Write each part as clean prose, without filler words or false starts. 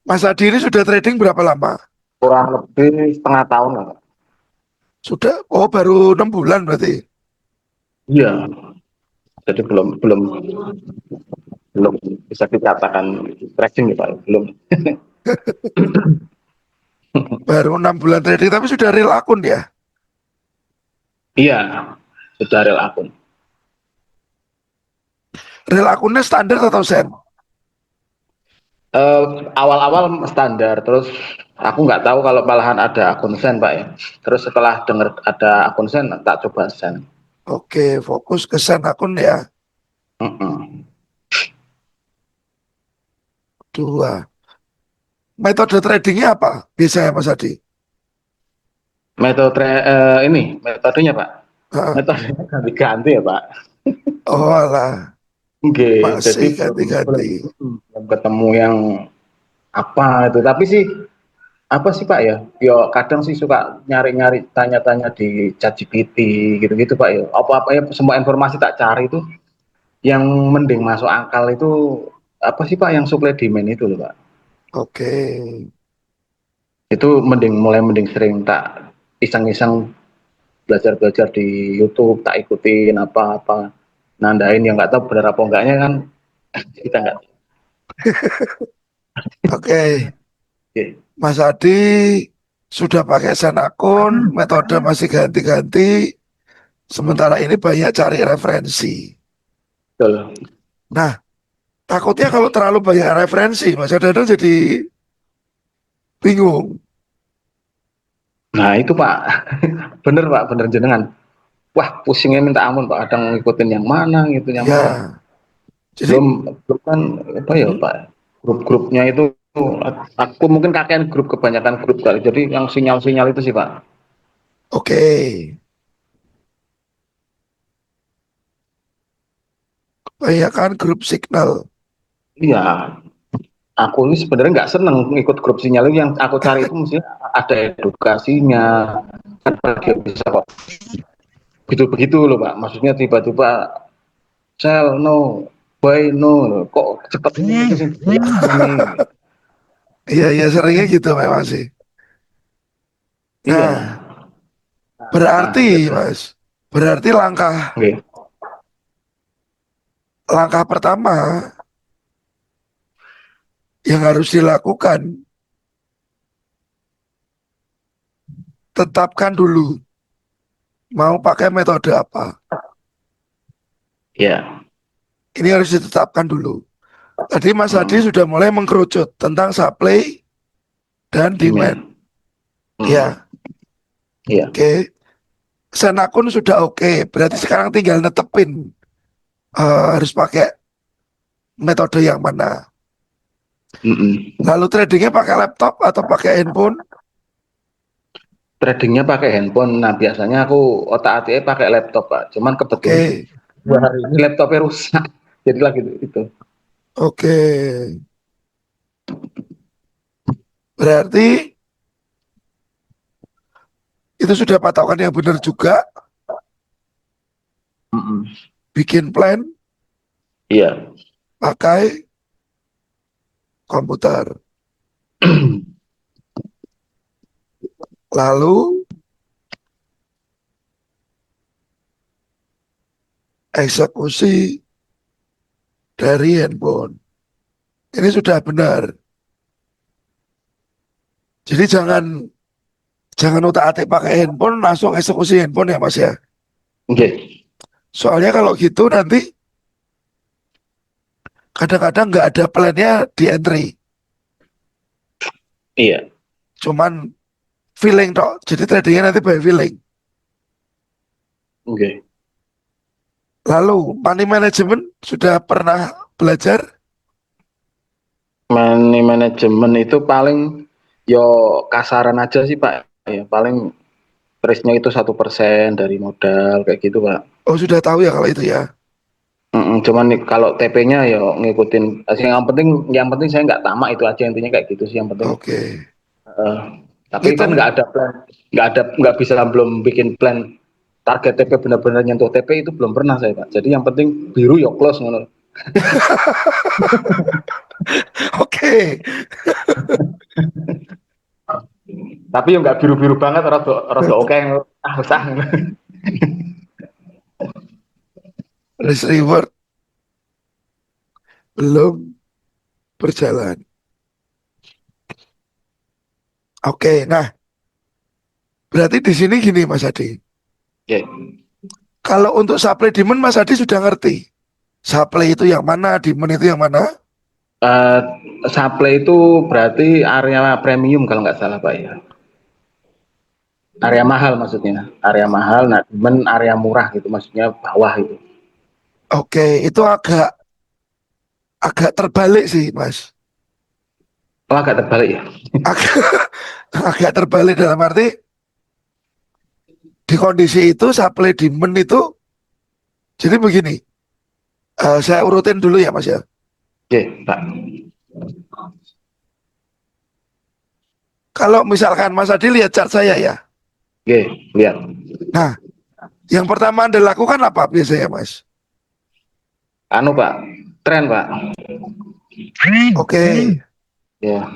Mas Adi ini sudah trading berapa lama? Kurang lebih setengah tahun lah, Pak. Sudah, oh baru 6 bulan berarti. Iya, jadi belum belum belum bisa dikatakan trading ya Pak, belum. Baru 6 bulan trading, tapi sudah real akun ya. Iya, sudah real akun. Real akunnya standar atau sen? Awal-awal standar, terus aku nggak tahu kalau malahan ada akun sen Pak ya. Terus setelah dengar ada akun sen, tak coba sen. Oke, fokus ke sen akun ya. Mm-mm. Dua. Metode tradingnya apa? Biasanya Mas Adi. Metodenya Pak. Hah? Metodenya ganti-ganti ya Pak. Oh alah, Oke, jadi masih belum ganti-ganti. belum belum ketemu yang apa itu. Tapi sih apa sih Pak ya? Yo kadang sih suka nyari-nyari tanya-tanya di ChatGPT gitu-gitu Pak ya. Apa-apa ya semua informasi tak cari itu yang mending masuk akal itu apa sih Pak yang supply demand itu loh Pak. Oke, Itu mending sering tak iseng-iseng belajar-belajar di YouTube, tak ikutin apa-apa nandain yang nggak tahu benar apa enggaknya kan kita nggak. oke. Oke. Mas Adi sudah pakai sen akun, metode masih ganti-ganti. Sementara ini banyak cari referensi. Betul. Nah, takutnya kalau terlalu banyak referensi, Mas Adi jadi bingung. Nah itu Pak, bener Pak, bener jenengan. Wah pusingnya minta ampun Pak, kadang ngikutin yang mana, ngikutin yang mana. Ya, jadi Belum, belum kan apa ya hmm, Pak, grup-grupnya itu aku mungkin kakean grup kebanyakan grup kali. Jadi yang sinyal-sinyal itu sih Pak. oke. Kebanyakan grup signal. Iya, aku ini sebenarnya nggak seneng ngikut grup sinyal itu. Yang aku cari itu mesti ada edukasinya, kan dia bisa kok begitu-begitu loh Pak. Maksudnya tiba-tiba sell no, buy no, kok cepet ini itu sih ini. Iya, iya seringnya gitu memang sih. Iya. Nah, berarti Jadi, Mas, berarti langkah oke. langkah pertama yang harus dilakukan, tetapkan dulu mau pakai metode apa. Ya, Ini harus ditetapkan dulu. Tadi Mas Adi mm, sudah mulai mengkerucut tentang supply dan demand. demand. Ya, Ya, oke. Sen akun sudah oke. Berarti sekarang tinggal netepin harus pakai metode yang mana. mm. Lalu tradingnya pakai laptop atau pakai handphone. Tradingnya pakai handphone. Nah, biasanya aku otak-atiknya pakai laptop, Pak. Cuman kebetulan Oke, dua hari ini laptopnya rusak. Jadi lagi itu. oke. Berarti itu sudah patokan yang benar juga. Mm-mm. Bikin plan Iya. pakai komputer. Lalu eksekusi dari handphone. Ini sudah benar. Jadi jangan utak-atik pakai handphone langsung eksekusi handphone ya Mas ya. Oke. Soalnya kalau gitu nanti kadang-kadang nggak ada plannya di entry. Iya. Cuman feeling tok. Jadi tradingnya nanti by feeling. Oke. Lalu money management sudah pernah belajar? Money management itu paling yo kasaran aja sih, Pak. Ya, paling risknya itu 1% dari modal kayak gitu, Pak. Oh sudah tahu ya kalau itu ya. Cuman nih, kalau TP-nya ya ngikutin. Yang penting saya nggak tamak itu aja intinya kayak gitu sih yang penting. Oke. Eh, tapi kan nggak Ngitung. ada plan, nggak bisa belum bikin plan target TP benar-benar nyentuh TP itu belum pernah saya Pak. Jadi yang penting biru ya close ngono. Oke. Tapi yang nggak biru-biru banget, rada rada oke, usah. Risk reward belum berjalan. Oke, nah berarti di sini gini Mas Adi. Oke. Kalau untuk supply demand Mas Adi sudah ngerti. Supply itu yang mana, demand itu yang mana? Eh, Supply itu berarti area premium kalau nggak salah Pak ya. Area mahal maksudnya. Area mahal, nah demand area murah gitu, maksudnya bawah itu. Oke, itu agak agak terbalik sih Mas. Oh, agak terbalik ya. Agak agak terbalik dalam arti di kondisi itu supply demand itu jadi begini. Saya urutin dulu ya Mas ya. Oke, Pak. Kalau misalkan Mas Adi lihat chart saya ya. Oke, lihat. Nah, yang pertama Anda lakukan apa biasanya Mas? Anu Pak, tren Pak. Oke, Ya,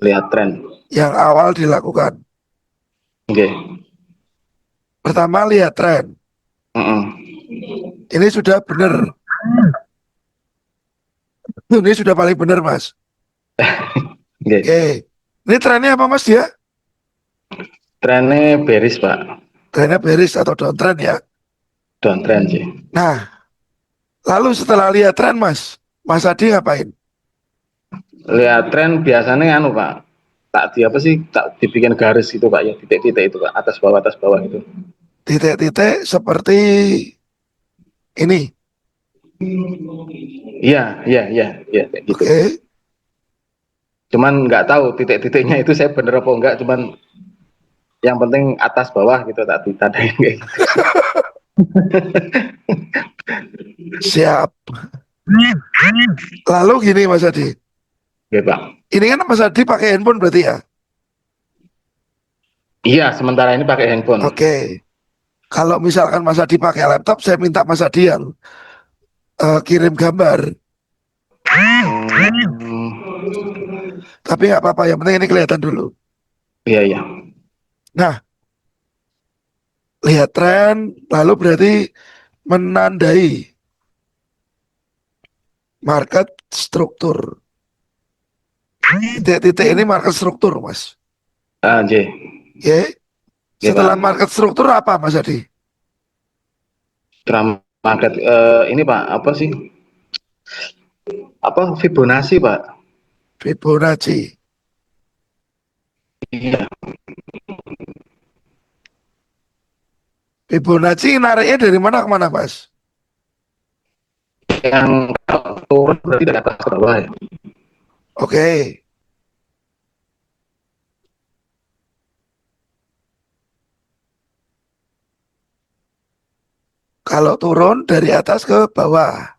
lihat tren. yang awal dilakukan. Oke. Pertama lihat tren. Mm-mm. Ini sudah benar. Ini sudah paling benar Mas. Oke. Oke. Ini trennya apa Mas dia? Trennya bearish Pak. Trennya bearish atau downtrend ya. Downtrend sih. Nah, lalu setelah lihat tren Mas, Mas Adi ngapain? Lihat tren biasanya anu Pak. Tak di apa sih? Tak dibikin garis itu Pak ya, titik-titik itu Pak, atas bawah itu. Titik-titik seperti ini. Iya, iya, iya, iya kayak gitu. Oke. Cuman nggak tahu titik-titiknya itu saya bener apa enggak, cuman yang penting atas bawah gitu tak ditandain kayak gitu. Siap. Lalu gini Mas Adi. Oke Pak. Ini kan Mas Adi pakai handphone berarti ya? Iya, sementara ini pakai handphone. Oke. Kalau misalkan Mas Adi pakai laptop, saya minta Mas Adi yang kirim gambar. Hmm, Tapi nggak apa-apa, yang penting ini kelihatan dulu. iya iya. Nah, lihat tren, lalu berarti menandai market struktur. Titik-titik ini market struktur, Mas. Ah, J. Oke. Oke Setelah Pak. market struktur apa, Mas Adi? Drum market ini Pak, apa sih? Apa Fibonacci Pak? Fibonacci. Iya, Fibonacci nariknya dari mana ke mana, Mas? yang kalau turun berarti dari atas ke bawah ya. Oke. Kalau turun dari atas ke bawah.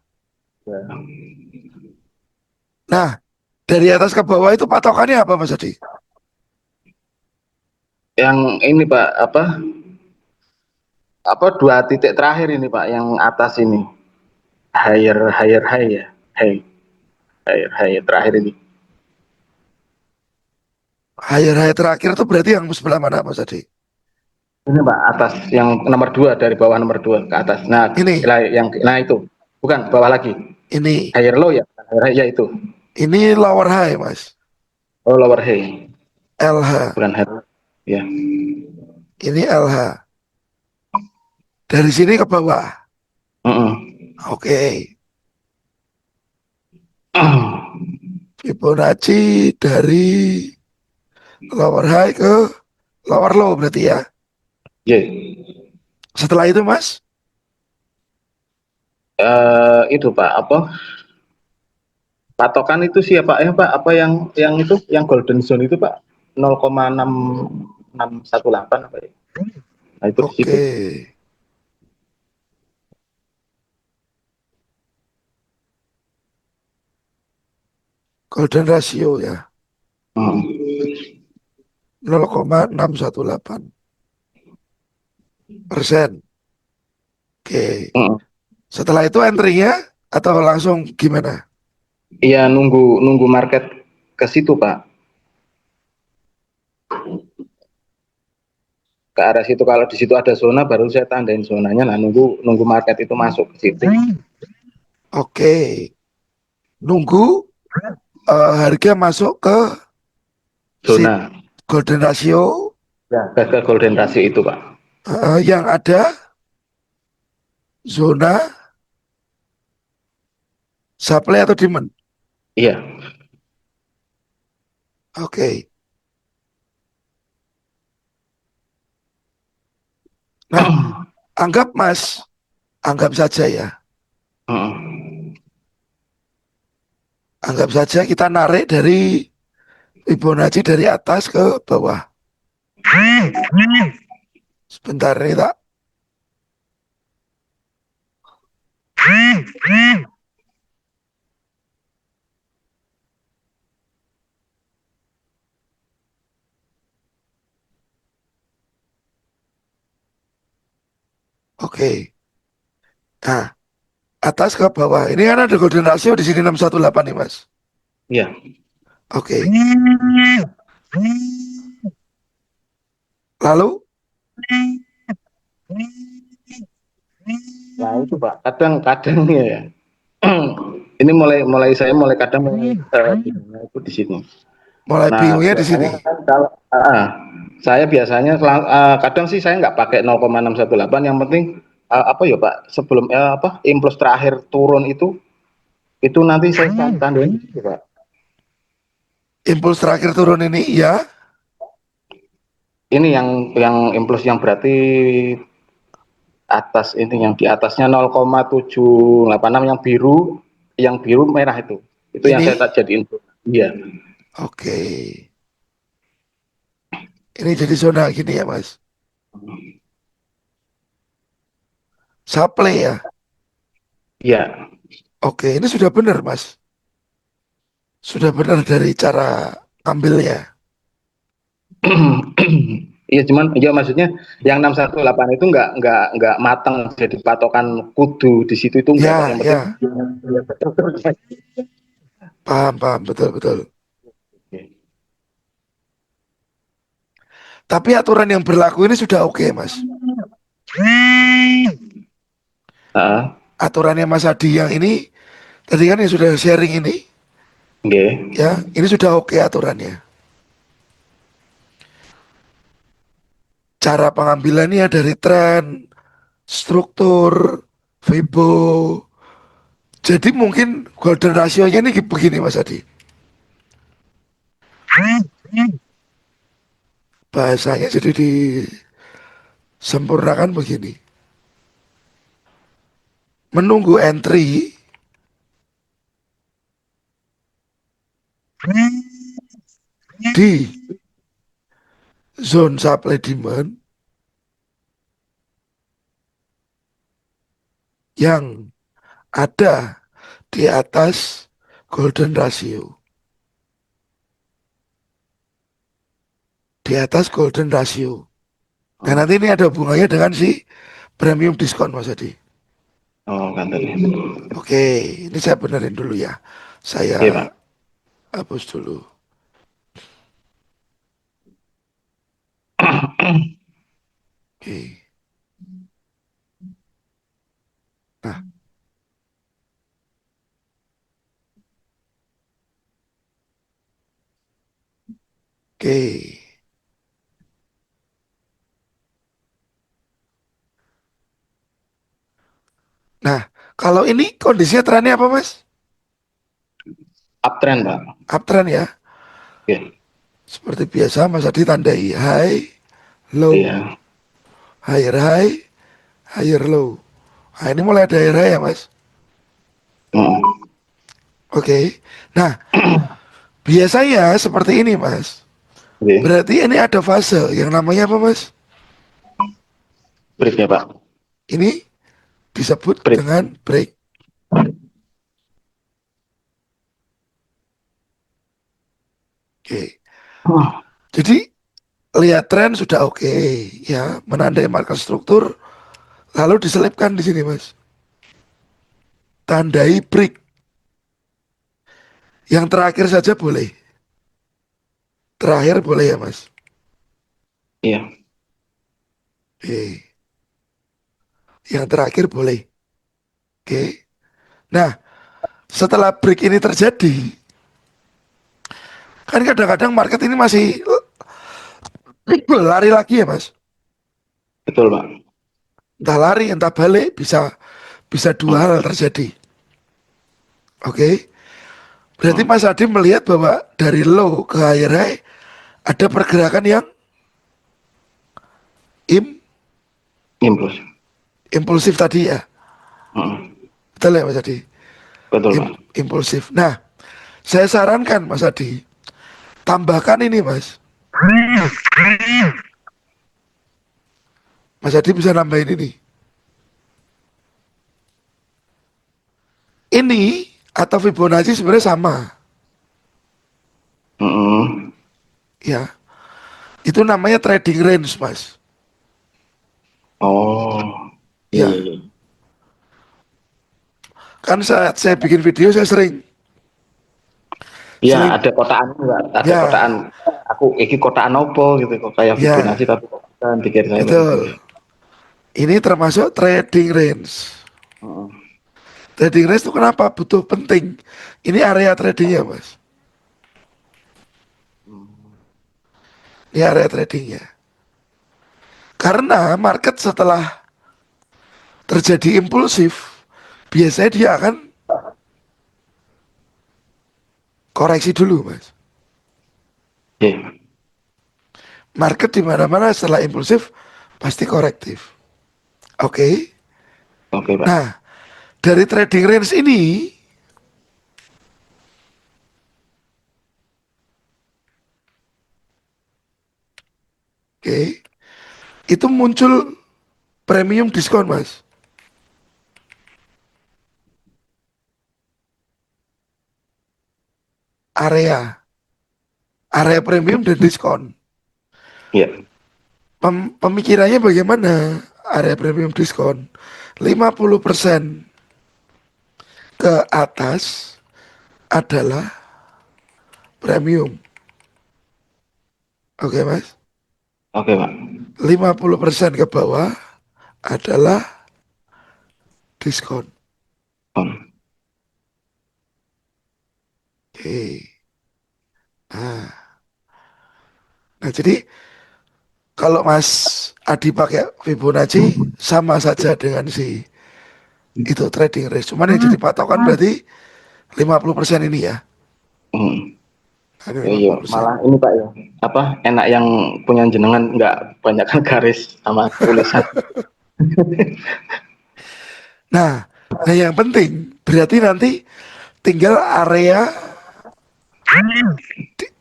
Nah, dari atas ke bawah itu patokannya apa, Mas Adi? Yang ini Pak, apa dua titik terakhir ini Pak, yang atas ini higher higher high ya, high higher high terakhir ini. Higher high terakhir itu berarti yang sebelah mana, Mas Adi? Ini Pak, atas yang nomor dua, dari bawah nomor dua ke atas. Nah, Ini, yang nah itu bukan bawah lagi, ini, higher low ya, higher high ya itu. ini lower high, Mas. Oh, lower high, LH. bukan higher ya. Ini LH. Dari sini ke bawah. Mm-mm. Oke. Fibonacci dari lower high ke lower low berarti ya. Yeah. Setelah itu, Mas, Itu Pak, apa patokan itu siapa Pak, apa yang itu yang golden zone itu Pak, 0,6618 apa ya, nah itu di situ. oke. Golden ratio ya. Hmm. 0,618%. Oke. Hmm. Setelah itu entry-nya atau langsung gimana? Iya, nunggu nunggu market ke situ Pak, ke arah situ. Kalau di situ ada zona baru saya tandain zonanya. Nah, nunggu nunggu market itu masuk ke situ. Oke, nunggu harga masuk ke si Zona golden ratio ya, ke golden ratio itu Pak. yang ada zona supply atau demand. Iya. Oke, nah anggap Mas, anggap saja ya, anggap saja kita narik dari Fibonacci dari atas ke bawah. Sebentar ini tak. Oke, nah atas ke bawah. Ini kan ada golden ratio di sini 618 nih Mas. Iya. Oke, lalu Nah itu Pak, kadang-kadang ya. Ini mulai mulai saya mulai kadang mulai bingungnya itu di sini. mulai Nah bingungnya di sini. biasanya kan kalau saya biasanya kadang sih saya nggak pakai 0,618. Yang penting apa ya Pak, sebelum apa impuls terakhir turun itu nanti saya tandain di situ Pak. Impuls terakhir turun ini ya, Ini yang impuls yang berarti atas ini, yang di atasnya 0,786, yang biru merah itu yang saya ini. tak jadiin. Iya. Oke, ini jadi zona gini ya Mas. Supply ya. Iya. Oke, ini sudah benar Mas. Sudah benar dari cara ambilnya. Iya, cuman ya maksudnya yang 618 itu nggak matang jadi patokan kudu di situ, itu enggak Pak, Ya, yang penting ya, paham, paham, betul, betul. Tapi aturan yang berlaku ini sudah oke Mas. Heeh. Aturannya Mas Adi yang ini, tadi kan yang sudah sharing ini, Nggih. ya, ini sudah oke aturannya. Cara pengambilannya dari tren, struktur, Fibo. Jadi mungkin golden ratio-nya ini begini Mas Adi. Bahasanya jadi disempurnakan begini. Menunggu entry di zone supply demand yang ada di atas golden ratio. Di atas golden ratio. Nah Oh, nanti ini ada hubungannya dengan si premium diskon Mas Adi. oh kantor. Oke, ini saya benerin dulu ya. Saya Iya Pak. hapus dulu. Oke. Nah, oke. Nah, kalau ini kondisinya trennya apa Mas? Uptrend Pak. Uptrend ya. Iya. Seperti biasa Mas Adi tandai high, low, Iya. higher high, higher low. Nah ini mulai ada higher high ya Mas. Heeh. Oke. Nah, biasanya seperti ini Mas. Oke. Berarti ini ada fase yang namanya apa Mas? Break ya Pak. Ini disebut Break. dengan break. Oke. Oh, Jadi lihat tren sudah oke ya, menandai market struktur lalu diselipkan di sini Mas. tandai break. Yang terakhir saja boleh. Terakhir boleh ya Mas. Iya. Oke. Yang terakhir boleh. Oke. Nah, setelah break ini terjadi, kan kadang-kadang market ini masih lari lagi ya Mas. Betul, Pak. Entah lari, entah balik, bisa bisa dua hal terjadi. Oke. Berarti Hmm. Mas Adi melihat bahwa dari low ke higher high ada pergerakan yang im Impuls. impulsif tadi ya. Hmm. Betul ya Mas Adi? Betul, Pak. Impulsif. Nah, saya sarankan Mas Adi, tambahkan ini Mas. Mas Adi bisa nambahin ini. Ini atau Fibonacci sebenarnya sama. Hmm. Ya, itu namanya trading range Mas. Oh, iya, iya, Ya, iya. kan saat saya bikin video saya sering Iya, sering ada kotaan enggak? Ada ya, kotaan. Aku iki kotaan opo gitu kok kayak Fibonacci ya, tapi kok kan pikir saya Pak gitu. betul. Ini termasuk trading range. Heeh. Trading range itu kenapa butuh penting? Ini area tradingnya Mas. Ini area tradingnya. Karena market setelah terjadi impulsif, biasanya dia akan koreksi dulu, Mas. Iya. Market di mana-mana setelah impulsif pasti korektif. Oke. Oke, Pak. Nah, dari trading range ini, oke, itu muncul premium diskon, Mas. Area, area premium dan diskon. Iya. Pemikirannya bagaimana? Area premium diskon 50% ke atas adalah premium. Oke, Mas. Oke, Pak. 50% ke bawah adalah diskon. Om. Oke. Nah, nah jadi kalau Mas Adi pakai Fibonacci sama saja dengan si itu trading range. Cuman yang jadi patokan berarti 50% ini ya. Hmm. Ada Ya, iya, 50%. malah ini Pak ya. Apa enak yang punya jenengan nggak banyak garis sama tulisan. Nah, nah yang penting berarti nanti tinggal area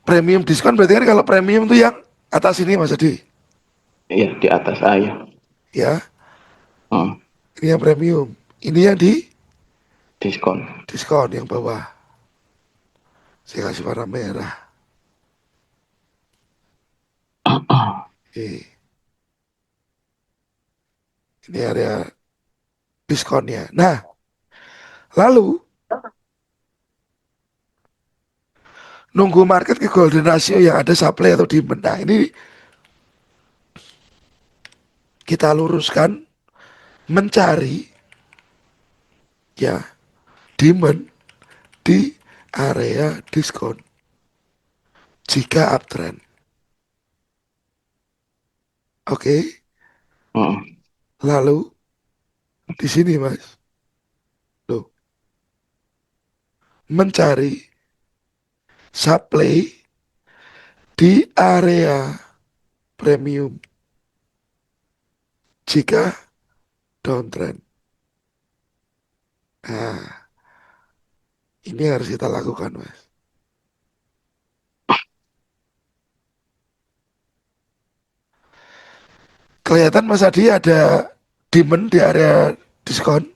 premium diskon berarti kan kalau premium tuh yang atas ini Mas Adi. Iya, di atas saya. Ya, Hmm. ini yang premium. Ini yang di Diskon. diskon yang bawah. Saya kasih warna merah. Oke. Ini area diskonnya. Nah, lalu nunggu market ke golden ratio yang ada supply atau demand. Nah, ini kita luruskan mencari ya demand di area diskon jika uptrend. Oke, Hmm. lalu di sini Mas, loh, mencari supply di area premium jika downtrend. Nah, ini harus kita lakukan Mas. Kelihatan Mas Adi ada demand di area diskon.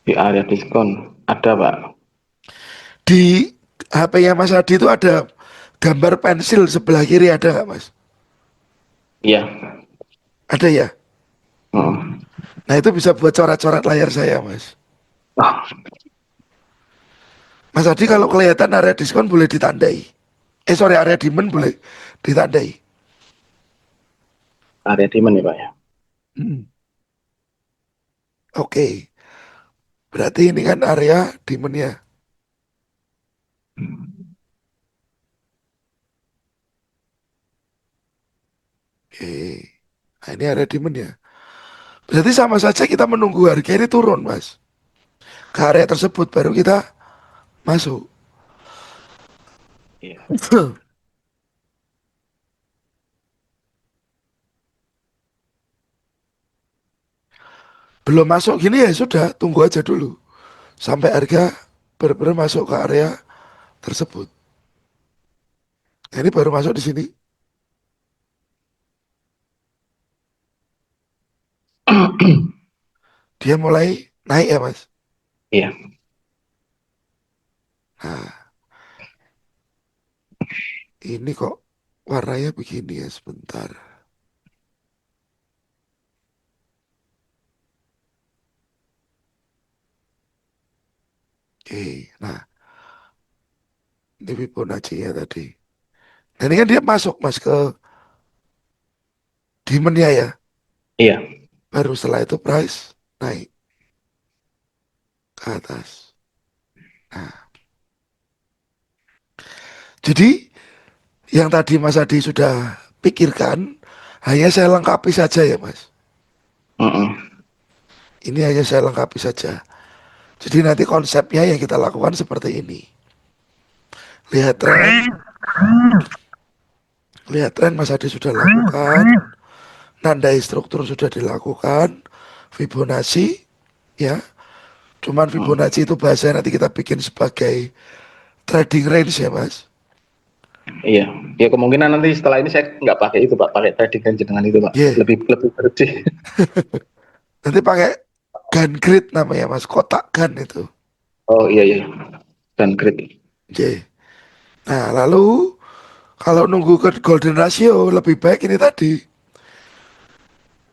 Di area diskon ada Pak. Di HP-nya Mas Adi itu ada gambar pensil sebelah kiri ada nggak Mas? Iya. Ada ya? Hmm. Nah itu bisa buat coret-coret layar saya Mas. Nah, Mas Adi kalau kelihatan area diskon boleh ditandai. Sorry, area demand boleh ditandai. area demand ya Pak ya. Hmm. Oke, berarti ini kan area demand-nya. Oke, nah ini area demand-nya. Berarti sama saja kita menunggu harga ini turun, Mas. Ke area tersebut baru kita masuk. Iya. Belum masuk gini ya sudah, tunggu aja dulu. Sampai harga benar-benar masuk ke area tersebut. Nah, ini baru masuk di sini. Dia mulai naik ya, Mas. Iya. Nah, ini kok warnanya begini ya, sebentar. Oke, nah ini Fibonacci ya tadi. Nah, ini kan dia masuk, Mas, ke demand-nya ya. Iya. Baru setelah itu price naik ke atas. Nah, jadi yang tadi Mas Adi sudah pikirkan, hanya saya lengkapi saja ya, Mas. Mm-mm. Ini hanya saya lengkapi saja. Jadi nanti konsepnya yang kita lakukan seperti ini. Lihat tren, lihat tren Mas Adi sudah lakukan, nandai struktur sudah dilakukan, Fibonacci, ya. Cuman Mm. Fibonacci itu bahasa nanti kita bikin sebagai trading range ya, Mas. Iya. Ya kemungkinan nanti setelah ini saya nggak pakai itu Pak, pakai trading range dengan itu Pak. Yeah. Lebih lebih bersih. Nanti pakai gun grid namanya, Mas. Kotak gun itu. Oh iya iya. Dan grid. Yeah. Nah, lalu kalau nunggu ke golden ratio lebih baik ini tadi.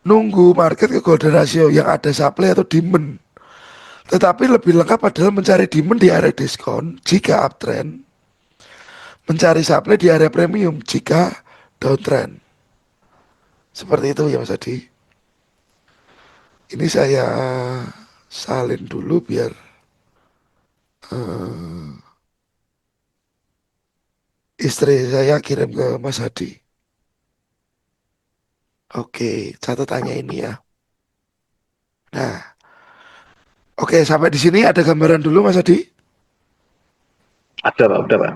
Nunggu market ke golden ratio yang ada supply atau demand. Tetapi lebih lengkap adalah mencari demand di area diskon jika uptrend, mencari supply di area premium jika downtrend. Seperti itu ya Mas Adi. Ini saya salin dulu biar istri saya kirim ke Mas Adi. Oke, catatannya ini ya. Nah, oke sampai di sini ada gambaran dulu Mas Adi. Ada Pak, udah Pak.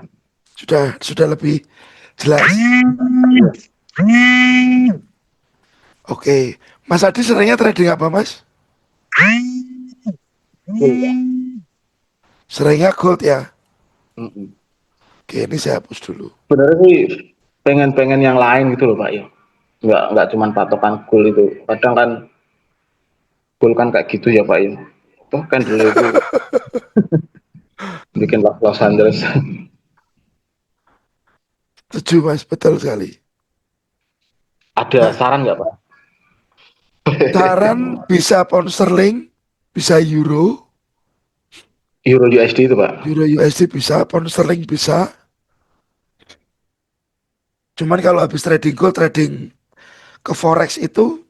Sudah lebih jelas. Oke, Mas Adi seringnya trading apa Mas? Iya. Seringnya gold ya. Mm-mm. Oke, ini saya hapus dulu. Sebenarnya sih pengen-pengen yang lain gitu loh Pak ya. Nggak cuma patokan goal itu. Kadang kan goal kan kayak gitu ya Pak ya. Tuh kan dulu itu bikin Los Angeles. Setuju Mas, betul sekali. Ada Nah, saran nggak Pak? saran bisa pound sterling, bisa euro, Euro USD itu Pak. euro USD bisa, pound sterling bisa. Cuman kalau habis trading gold, trading ke forex itu,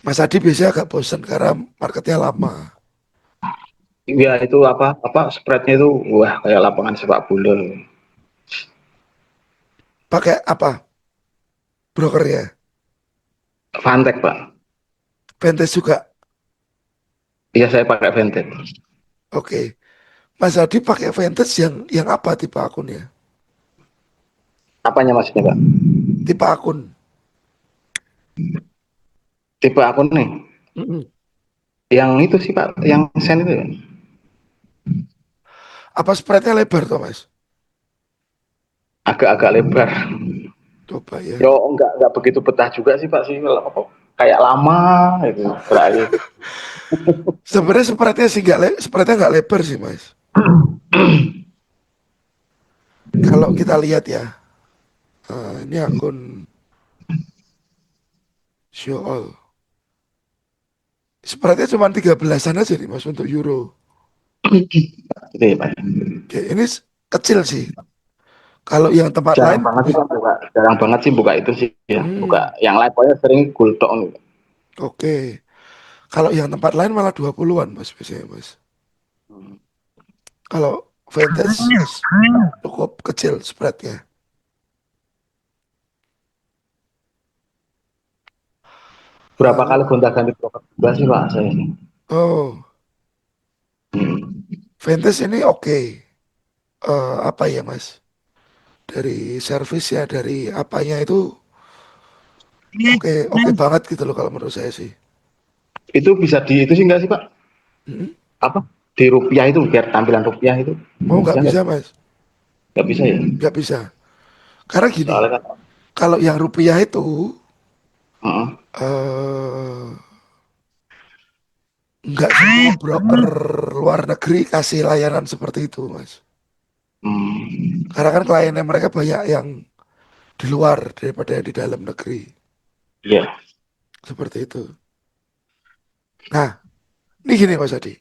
Mas Adi biasanya agak bosan karena marketnya lama. Ya itu apa spreadnya itu wah kayak lapangan sepak bola. Pakai apa? Brokernya. Fantek Pak. Vantage juga. Iya saya pakai Fantek. Oke. Mas Adi pakai Vantage yang apa tipe akunnya? Apanya maksudnya Pak? Tipe akun. Tipe akun nih. Mm-mm. Yang itu sih Pak, yang sen itu ya. Apa spreadnya lebar tuh Mas? Agak-agak lebar. Coba ya. Yo enggak begitu betah juga sih Pak sih. Kayak lama itu terakhir. Sebenarnya spreadnya nggak lebar sih Mas. Kalau kita lihat ya, ini akun show all. Spreadnya cuma 13-an aja nih mas untuk euro. Gitu ya Pak. Oke, ini kecil sih. Kalau yang tempat Jarang lain, banget sih Pak buka, jarang banget sih buka itu sih ya. Buka hmm, yang lain pokoknya sering gultok. oke. Kalau yang tempat lain malah 20-an mas biasanya mas. Kalau vintage cukup kecil spreadnya. Berapa kali Lalu, gonta-ganti broker juga sih Pak saya ini. oh, vintage ini oke. Apa ya mas? Dari servis ya, dari apanya itu oke, oke banget gitu loh kalau menurut saya sih. Itu bisa di itu sih enggak sih Pak? Hmm? Apa? Di rupiah itu biar tampilan rupiah itu Oh bisa nggak nggak? bisa mas, Nggak bisa ya? nggak bisa. Karena gini, Soalnya kan, kalau yang rupiah itu heeh. eh nggak semua broker luar negeri kasih layanan seperti itu mas. Hmm, Karena kan kliennya mereka banyak yang di luar daripada yang di dalam negeri. iya. Seperti itu. Nah, ini gini Mas Adi.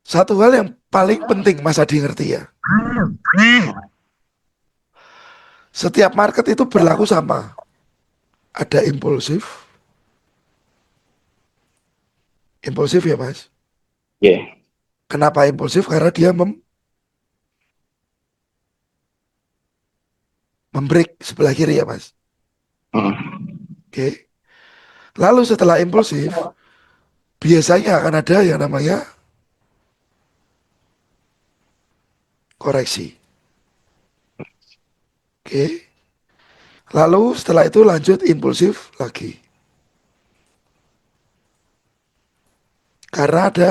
Satu hal yang paling penting Mas Adi ngerti ya. Setiap market itu berlaku sama. Ada impulsif. Impulsif ya Mas. Iya. Kenapa impulsif? Karena dia membreak sebelah kiri ya Mas. Heeh. Oke. Lalu setelah impulsif, biasanya akan ada yang namanya koreksi. Oke. Lalu setelah itu lanjut impulsif lagi. Karena ada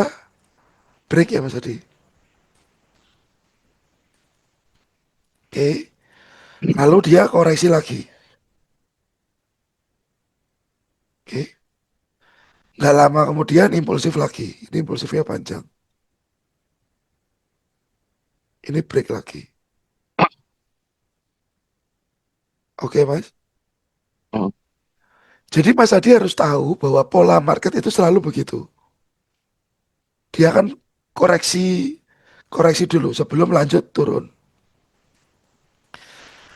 break ya Mas Adi. Oke. Lalu dia koreksi lagi. Oke. Nggak lama kemudian impulsif lagi. Ini impulsifnya panjang. Ini break lagi. Oke Mas. Heeh. Jadi Mas Adi harus tahu bahwa pola market itu selalu begitu. Dia akan koreksi koreksi dulu sebelum lanjut turun.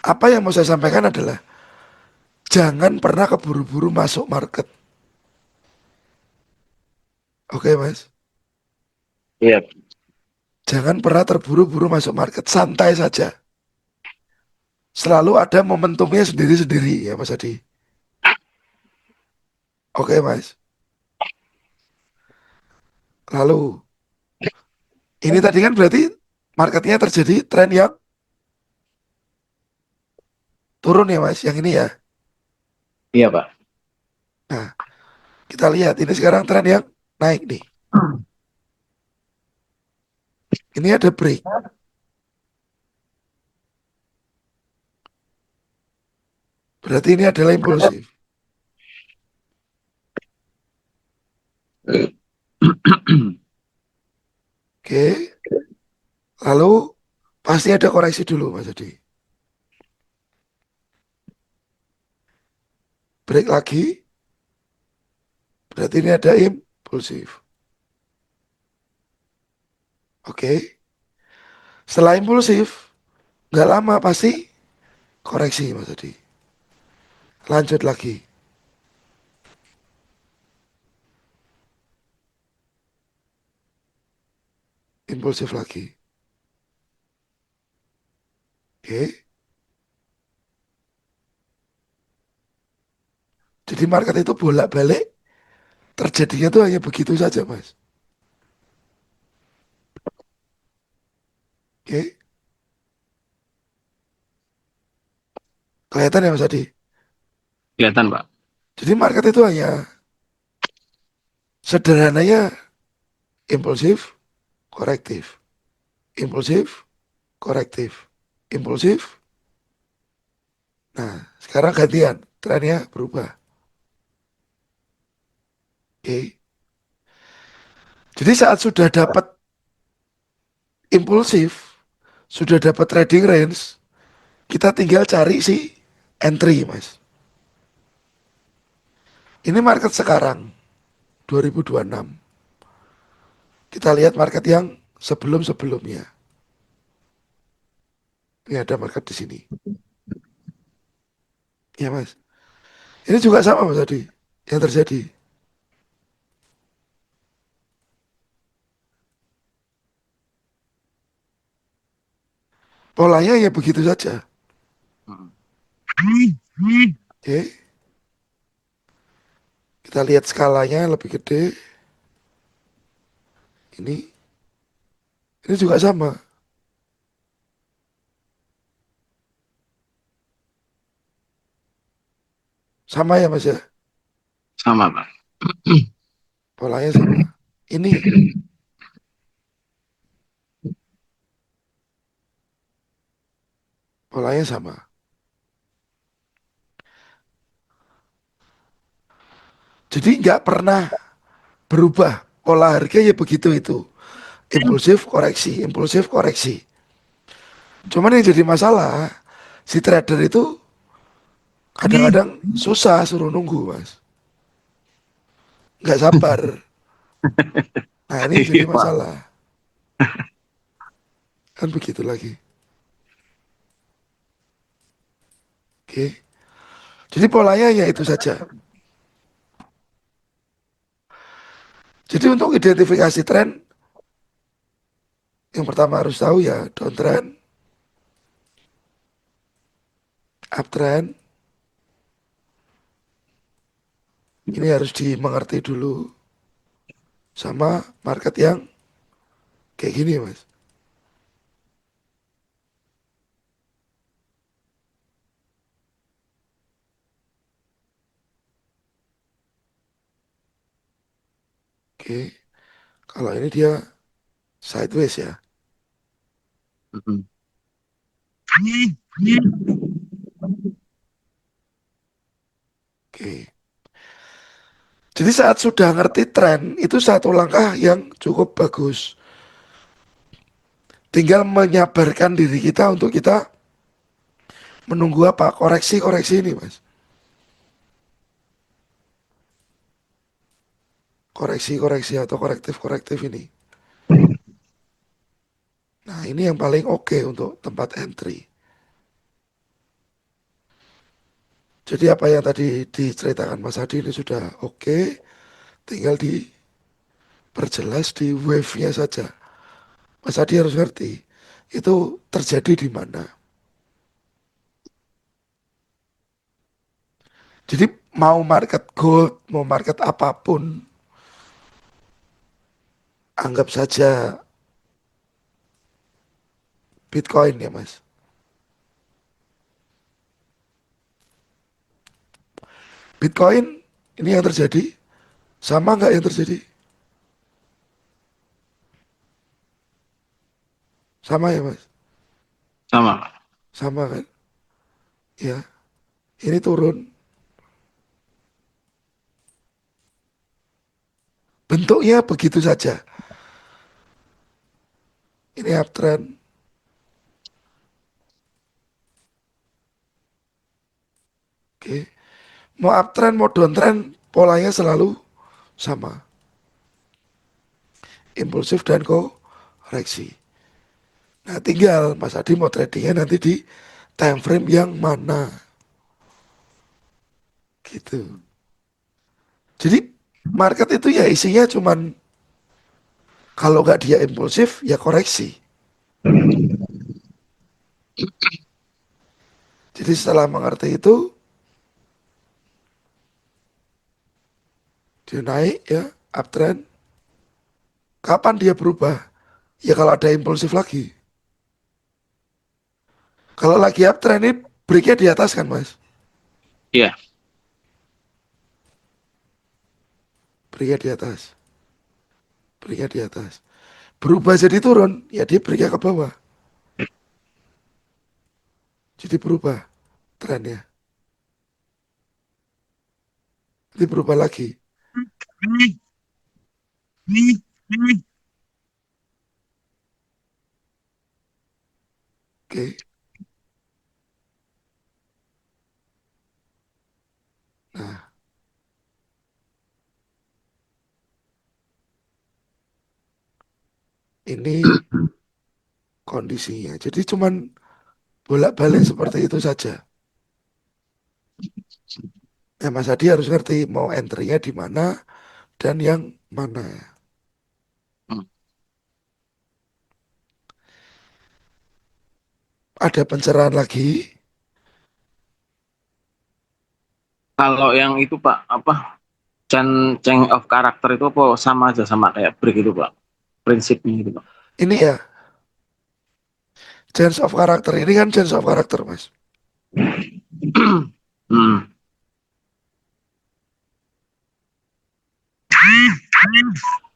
Apa yang mau saya sampaikan adalah jangan pernah keburu-buru masuk market. Oke Mas. Iya. Jangan pernah terburu-buru masuk market. Santai saja. Selalu ada momentumnya sendiri-sendiri ya Mas Adi. Oke Mas. Lalu ini tadi kan berarti marketnya terjadi tren yang turun ya Mas. Yang ini ya. Iya Pak. Nah, kita lihat ini sekarang tren yang naik nih. Ini ada break. Berarti ini adalah impulsif. Oke. Lalu pasti ada koreksi dulu Mas Adi. Break lagi. Berarti ini ada impulsif. Oke. Setelah impulsif, nggak lama pasti koreksi Mas Adi. Lanjut lagi. Impulsif lagi. Oke. Jadi market itu bolak-balik. Terjadinya tuh hanya begitu saja Mas. Oke. Kelihatan ya Mas Adi. Kelihatan Pak. Jadi market itu hanya sederhananya impulsif, korektif. Impulsif, korektif. Impulsif. Nah, sekarang gantian. Trennya berubah. Oke. Jadi saat sudah dapat impulsif, sudah dapat trading range, kita tinggal cari si entry, Mas. Ini market sekarang 2026. Kita lihat market yang sebelum-sebelumnya. Ini ada market di sini. Ya Mas. Ini juga sama Mas tadi yang terjadi. Polanya ya begitu saja. Hmm. Oke. Kita lihat skalanya lebih gede. Ini juga sama. Sama ya Mas ya. Sama, Pak. Polanya sama. Ini polanya sama. Jadi nggak pernah berubah. Pola harga ya begitu itu. Impulsif koreksi, impulsif koreksi. Cuman yang jadi masalah, si trader itu kadang-kadang susah suruh nunggu mas. Nggak sabar. Nah ini yang jadi Iya, Pak. masalah. Kan begitu lagi. Oke. Jadi polanya ya itu saja. Jadi untuk identifikasi tren, yang pertama harus tahu ya downtrend, uptrend. Ini harus dimengerti dulu sama market yang kayak gini mas. Oke. Kalau ini dia sideways ya. Mhm. Oke. Jadi saat sudah ngerti tren, itu satu langkah yang cukup bagus. Tinggal menyabarkan diri kita untuk kita menunggu apa? Koreksi-koreksi ini, Mas. Koreksi-koreksi atau korektif-korektif ini. Nah, ini yang paling oke untuk tempat entry. Jadi apa yang tadi diceritakan Mas Hadi ini sudah oke, tinggal diperjelas di wave-nya saja. Mas Hadi harus ngerti, itu terjadi di mana. Jadi mau market gold, mau market apapun, anggap saja Bitcoin ya mas. Bitcoin ini yang terjadi, sama nggak yang terjadi? Sama ya mas, Sama, Pak. sama kan? Ya, ini turun, bentuknya begitu saja. Ini uptrend, oke. Mau uptrend, mau downtrend, polanya selalu sama. Impulsif dan koreksi. Nah tinggal Mas Adi mau tradingnya nanti di time frame yang mana gitu. Jadi market itu ya isinya cuman kalau nggak dia impulsif ya koreksi. Jadi setelah mengerti itu dia naik ya uptrend. Kapan dia berubah? Ya kalau ada impulsif lagi. Kalau lagi uptrend ini breaknya di atas kan mas? Iya, Breaknya di atas. Breaknya di atas. Berubah jadi turun, ya dia breaknya ke bawah. Jadi berubah trennya. Jadi berubah lagi. Oke. Nah, Ini kondisinya. Jadi cuman bolak-balik seperti itu saja. Ya, Mas Adi harus ngerti mau entry-nya di mana dan yang mana. Hmm. Ada pencerahan lagi. Kalau yang itu Pak, apa change of karakter itu apa sama aja sama kayak break itu Pak? Prinsipnya itu Pak. Ini ya, change of character. Ini kan change of character, Mas. Hmm.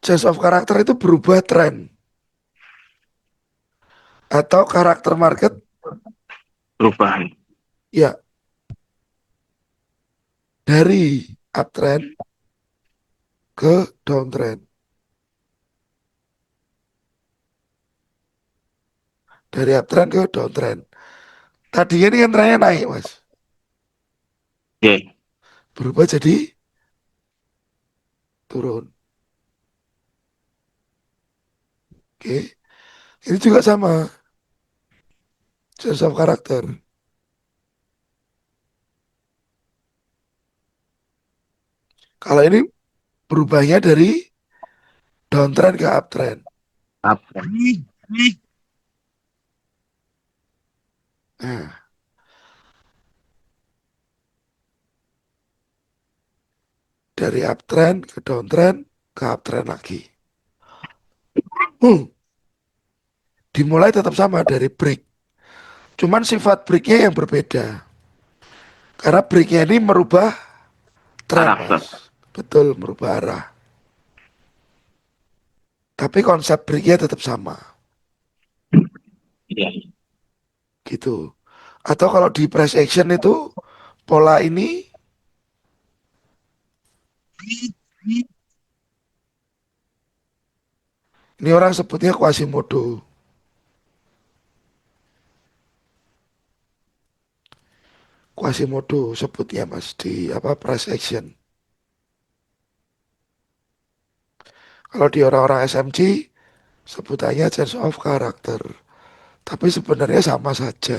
Change of character itu berubah tren atau karakter market Perubahan. ya dari uptrend ke downtrend. Dari uptrend ke downtrend. Tadinya ini kan trennya naik, Mas. Oke. Berubah jadi turun. Oke. Ini juga sama, change of character. Kalau ini berubahnya dari downtrend ke uptrend. Apa? Nah, dari uptrend ke downtrend ke uptrend lagi. Hmm, dimulai tetap sama dari break. Cuman sifat breaknya yang berbeda. Karena breaknya ini merubah tren, Karakter. Mas. Betul, merubah arah. Tapi konsep breaknya tetap sama. Iya. Gitu. Atau kalau di price action itu pola ini orang sebutnya Quasimodo. Quasimodo sebutnya Mas di apa price action. Kalau di orang-orang SMC sebutannya change of character. Tapi sebenarnya sama saja.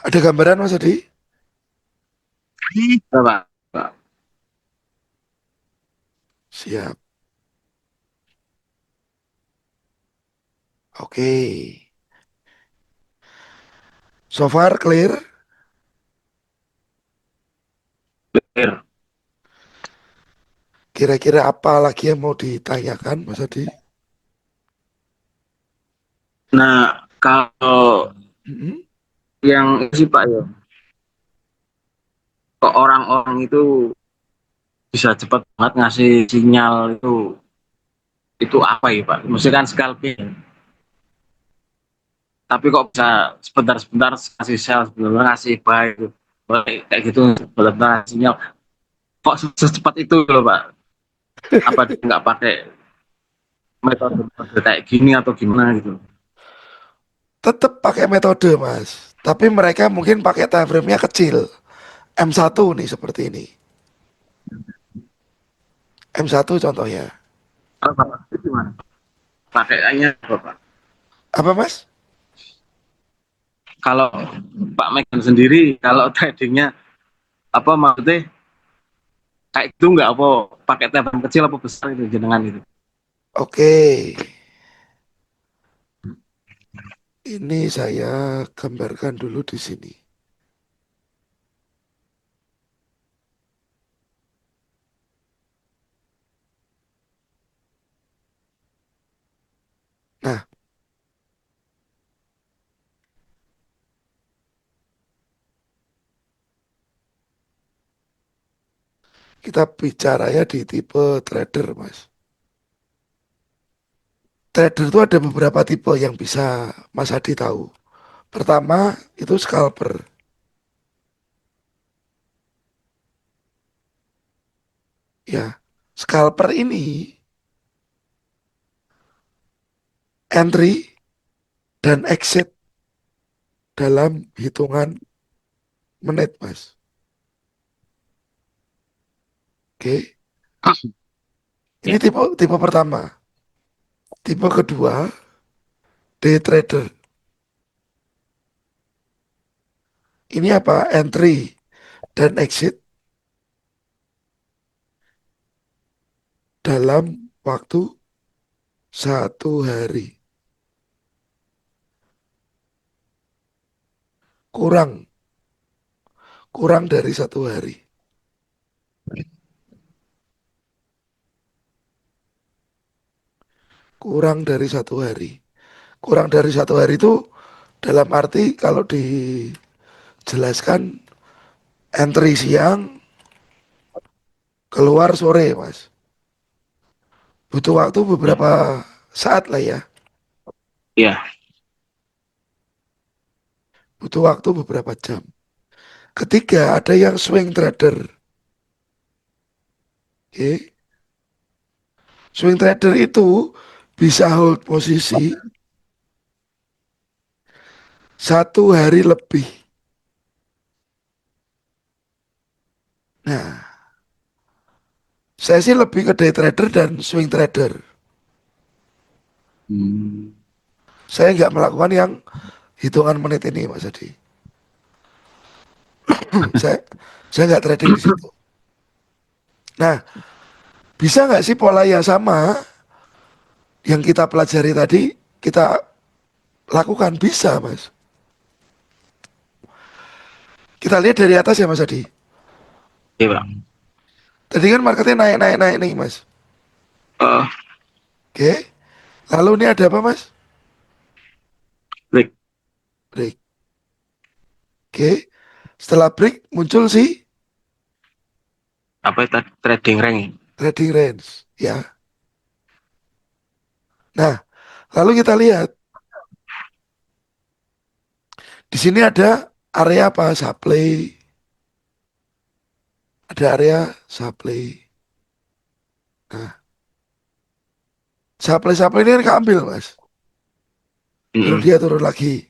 Ada gambaran Mas Adi? Pak. Pak. Siap. Oke. So far clear. Clear. Kira-kira apa lagi yang mau ditanyakan Mas Adi? Nah, kalau Mm-mm. yang itu sih Pak ya, kok orang-orang itu bisa cepat banget ngasih sinyal itu apa ya Pak? Maksudnya kan scalping, tapi kok bisa sebentar-sebentar ngasih sell, sebentar ngasih buy gitu. Kayak gitu, sebentar ngasih sinyal. Kok secepat itu loh Pak? Apa dia nggak pakai metode kayak gini atau gimana gitu? Tetap pakai metode Mas. Tapi mereka mungkin pakai time frame-nya kecil. M1 nih seperti ini. M1 contohnya. Kalau Bapak itu gimana? Pakaiannya apa Pak? Apa Mas? Kalau Pak Megan sendiri, kalau tradingnya apa maksudnya kayak gitu nggak apa pakai tabung kecil apa besar itu jenengan itu? Oke. Ini saya gambarkan dulu di sini. Nah, kita bicaranya di tipe trader Mas. Trader itu ada beberapa tipe yang bisa Mas Hadi tahu. Pertama itu scalper. Ya, scalper ini entry dan exit dalam hitungan menit, Mas. Oke. Ini Ya. tipe tipe pertama. Tipe kedua, day trader. Ini apa? Entry dan exit dalam waktu 1 hari. Kurang, kurang dari 1 hari. Kurang dari 1 hari. Kurang dari 1 hari itu dalam arti kalau dijelaskan entry siang, keluar sore, Mas. Butuh waktu Ya. beberapa saat lah ya. Ya. Butuh waktu beberapa jam. Ketiga, ada yang swing trader. Oke. Swing trader itu bisa hold posisi 1 hari lebih. Nah, saya sih lebih ke day trader dan swing trader. Hmm. Saya nggak melakukan yang hitungan menit ini, Mas Adi. saya saya nggak trading di situ. Nah, bisa nggak sih pola yang sama yang kita pelajari tadi kita lakukan? Bisa, Mas. Kita lihat dari atas ya, Mas Adi. Iya, Bang. Tadi kan marketnya naik, naik, naik nih, Mas. Eh, Oke. Lalu ini ada apa, Mas? break. Break. Oke. Setelah break muncul si Apa itu trading rank? trading range. Ya. Nah, lalu kita lihat di sini ada area apa? Supply. Ada area supply. Nah, supply ini kan keambil, Mas. Baru Mm-mm. dia turun lagi.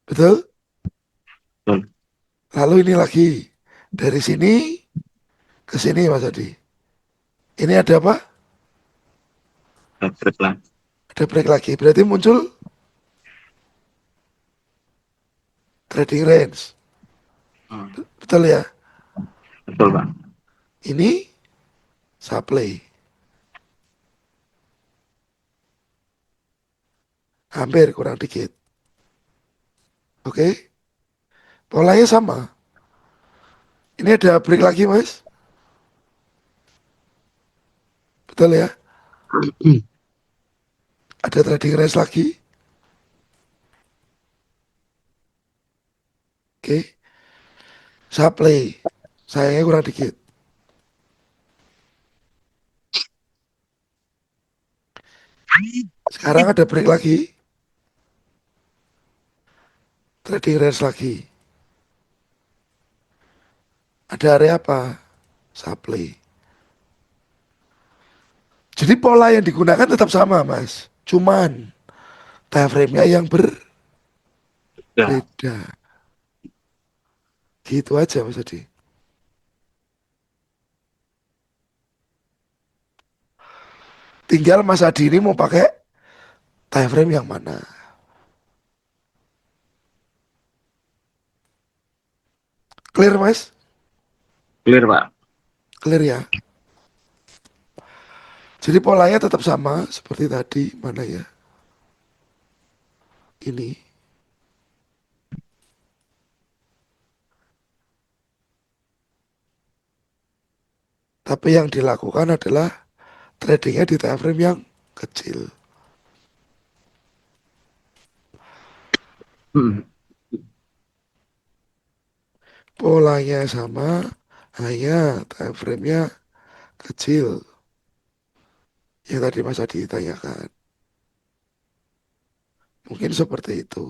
Betul? Betul. Lalu ini lagi. Dari sini ke sini, Mas Adi. Ini ada apa? Break lah. Ada break lagi. Berarti muncul trading range. Hmm. Betul ya? Betul, Bang. Ini supply. Hampir kurang dikit. Oke? Polanya sama. Ini ada break lagi, Mas. Betul ya? Ada trading range lagi. Oke? Supply. Sayangnya kurang dikit. Sekarang ada break lagi. Trading range lagi. Ada area apa? Supply. Jadi pola yang digunakan tetap sama, Mas. Cuman time frame-nya yang Ya. berbeda. Gitu aja, Mas Adi. Tinggal Mas Adi ini mau pakai time frame yang mana. Clear, Mas? Clear, Pak. Clear ya? Jadi polanya tetap sama seperti tadi. Mana ya? Ini. Tapi yang dilakukan adalah tradingnya di time frame yang kecil. Hmm. Polanya sama, hanya time frame-nya kecil. Yang tadi Mas Adi tanyakan. Mungkin seperti itu.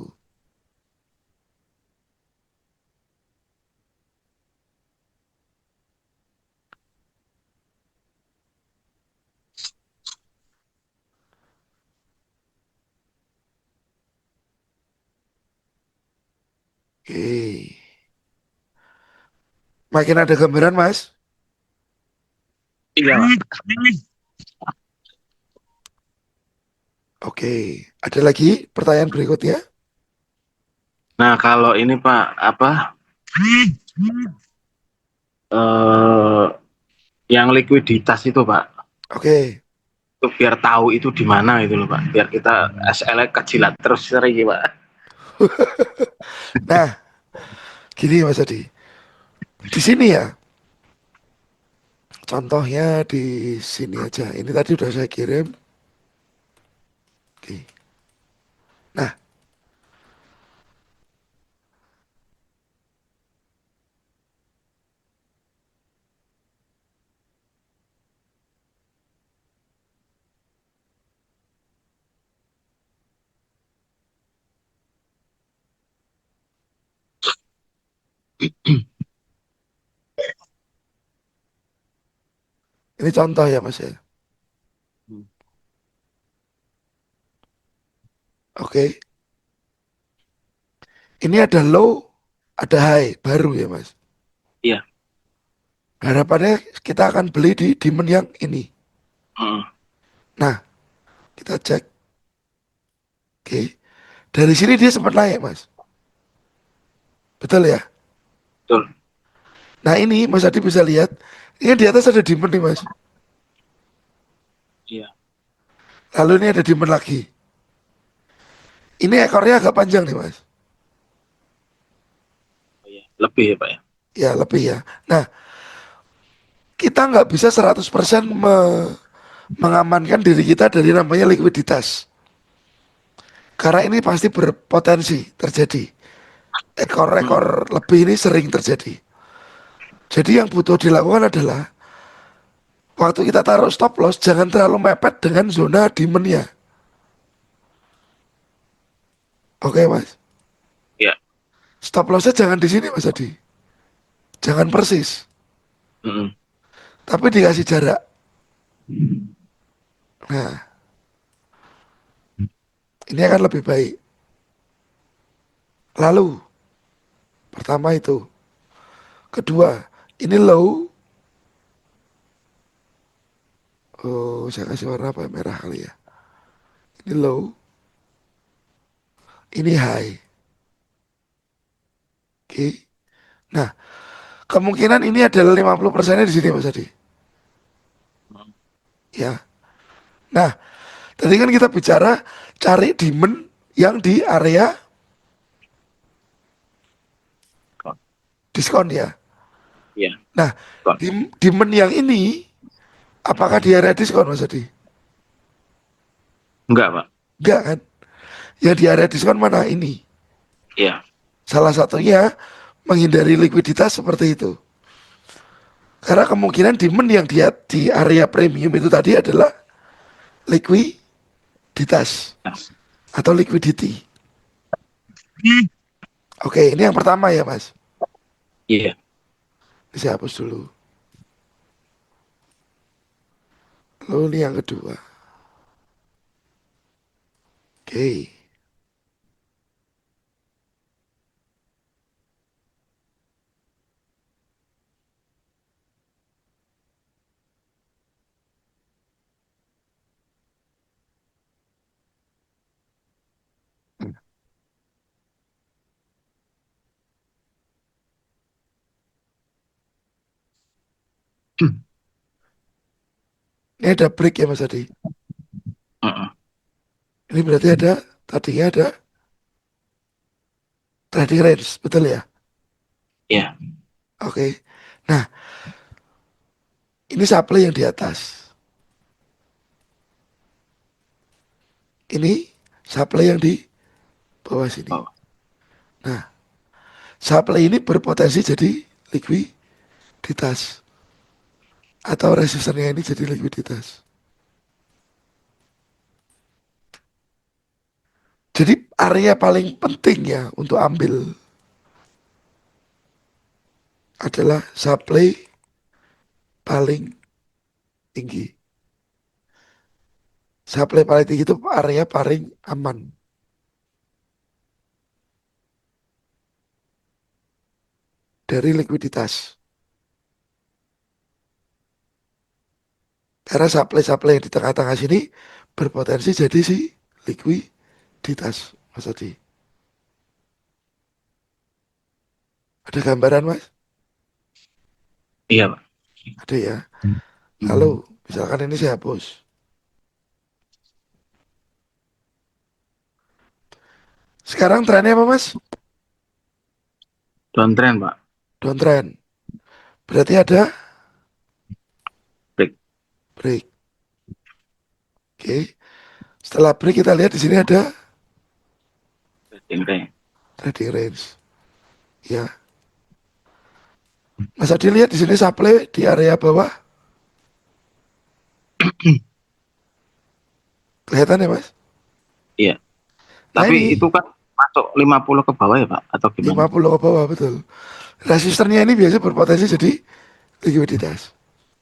Oke. Makin ada gambaran, Mas? Iya, Pak. Oke, ada lagi pertanyaan berikutnya? Nah, kalau ini Pak, apa eh yang likuiditas itu Pak, Oke, itu biar tahu itu di mana itu loh Pak, biar kita SL kejilat terus sering Pak. nah gini Mas Adi, di sini ya, contohnya di sini aja. Ini tadi udah saya kirim. Oke, nah ini contoh ya Mas ya. Oke, ini ada low, ada high baru ya Mas. Iya. Harapannya kita akan beli di demand yang ini. Heeh. Nah, kita cek. Oke, dari sini dia sempat naik Mas. Betul ya? Betul. Nah ini Mas Adi bisa lihat, ini di atas ada demand nih Mas. Iya. Lalu ini ada demand lagi. Ini ekornya agak panjang nih Mas. Oh, iya. Lebih ya Pak ya. Ya lebih ya. Nah kita nggak bisa 100% mengamankan diri kita dari namanya likuiditas. Karena ini pasti berpotensi terjadi. Hmm. Ekor-ekor lebih ini sering terjadi. Jadi yang butuh dilakukan adalah waktu kita taruh stop loss jangan terlalu mepet dengan zona demand-nya. Oke Mas. Iya. Stop lossnya jangan di sini Mas Adi. Jangan persis. Heeh. Tapi dikasih jarak. Nah ini akan lebih baik. Lalu pertama itu. Kedua, ini low. Oh, saya kasih warna apa? Merah kali ya. Ini low, ini high. Oke. Nah, kemungkinan ini adalah 50%-nya di sini Mas Adi. Ya. Nah, tadi kan kita bicara cari demand yang di area diskon ya. Iya. Nah, Pak. demand yang ini apakah di area diskon Mas Adi? Enggak Pak. Enggak kan? Yang di area diskon mana ini? Iya. Salah satunya menghindari likuiditas seperti itu. Karena kemungkinan demand yang dia di area premium itu tadi adalah likuiditas atau liquidity. Oke, ini yang pertama ya Mas. Iya. Ini saya hapus dulu. Lalu ini yang kedua. Oke. Ini ada break ya Mas tadi. Heeh. Ini berarti ada, tadinya ada trading range, betul ya? Iya. Oke. Nah, ini supply yang di atas. Ini supply yang di bawah sini. Oh. Nah, supply ini berpotensi jadi likuiditas. Atau resistennya ini jadi likuiditas. Jadi area paling penting ya untuk ambil adalah supply paling tinggi. Supply paling tinggi itu area paling aman dari likuiditas. Karena supply-supply yang di tengah-tengah sini berpotensi jadi si likuiditas, Mas Adi. Ada gambaran, Mas? Iya, Pak. Ada ya. Lalu, misalkan ini saya hapus. Sekarang trennya apa, Mas? Downtrend, Pak. Downtrend. Berarti ada Break. break. Oke. Setelah break kita lihat di sini ada Trading range. trading range. Ya. Mas Adi lihat di sini supply di area bawah. Kelihatan ya, Mas? Iya. Nah Tapi ini itu kan masuk 50 ke bawah ya, Pak? Atau gimana? 50 ke bawah, betul. Resistennya ini biasa berpotensi jadi likuiditas.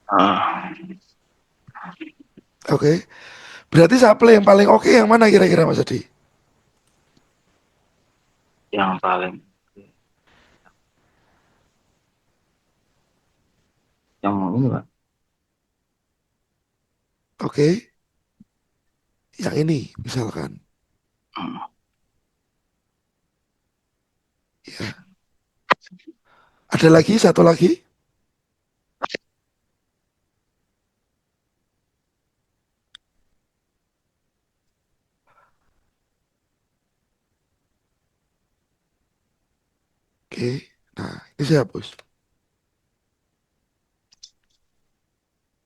Ah, Oke. Berarti supply yang paling oke yang mana kira-kira, Mas Adi? yang paling yang ini, Pak. Oke. Yang ini misalkan. Hmm. Ya. Ada lagi, satu lagi. Oke. Nah, ini saya hapus.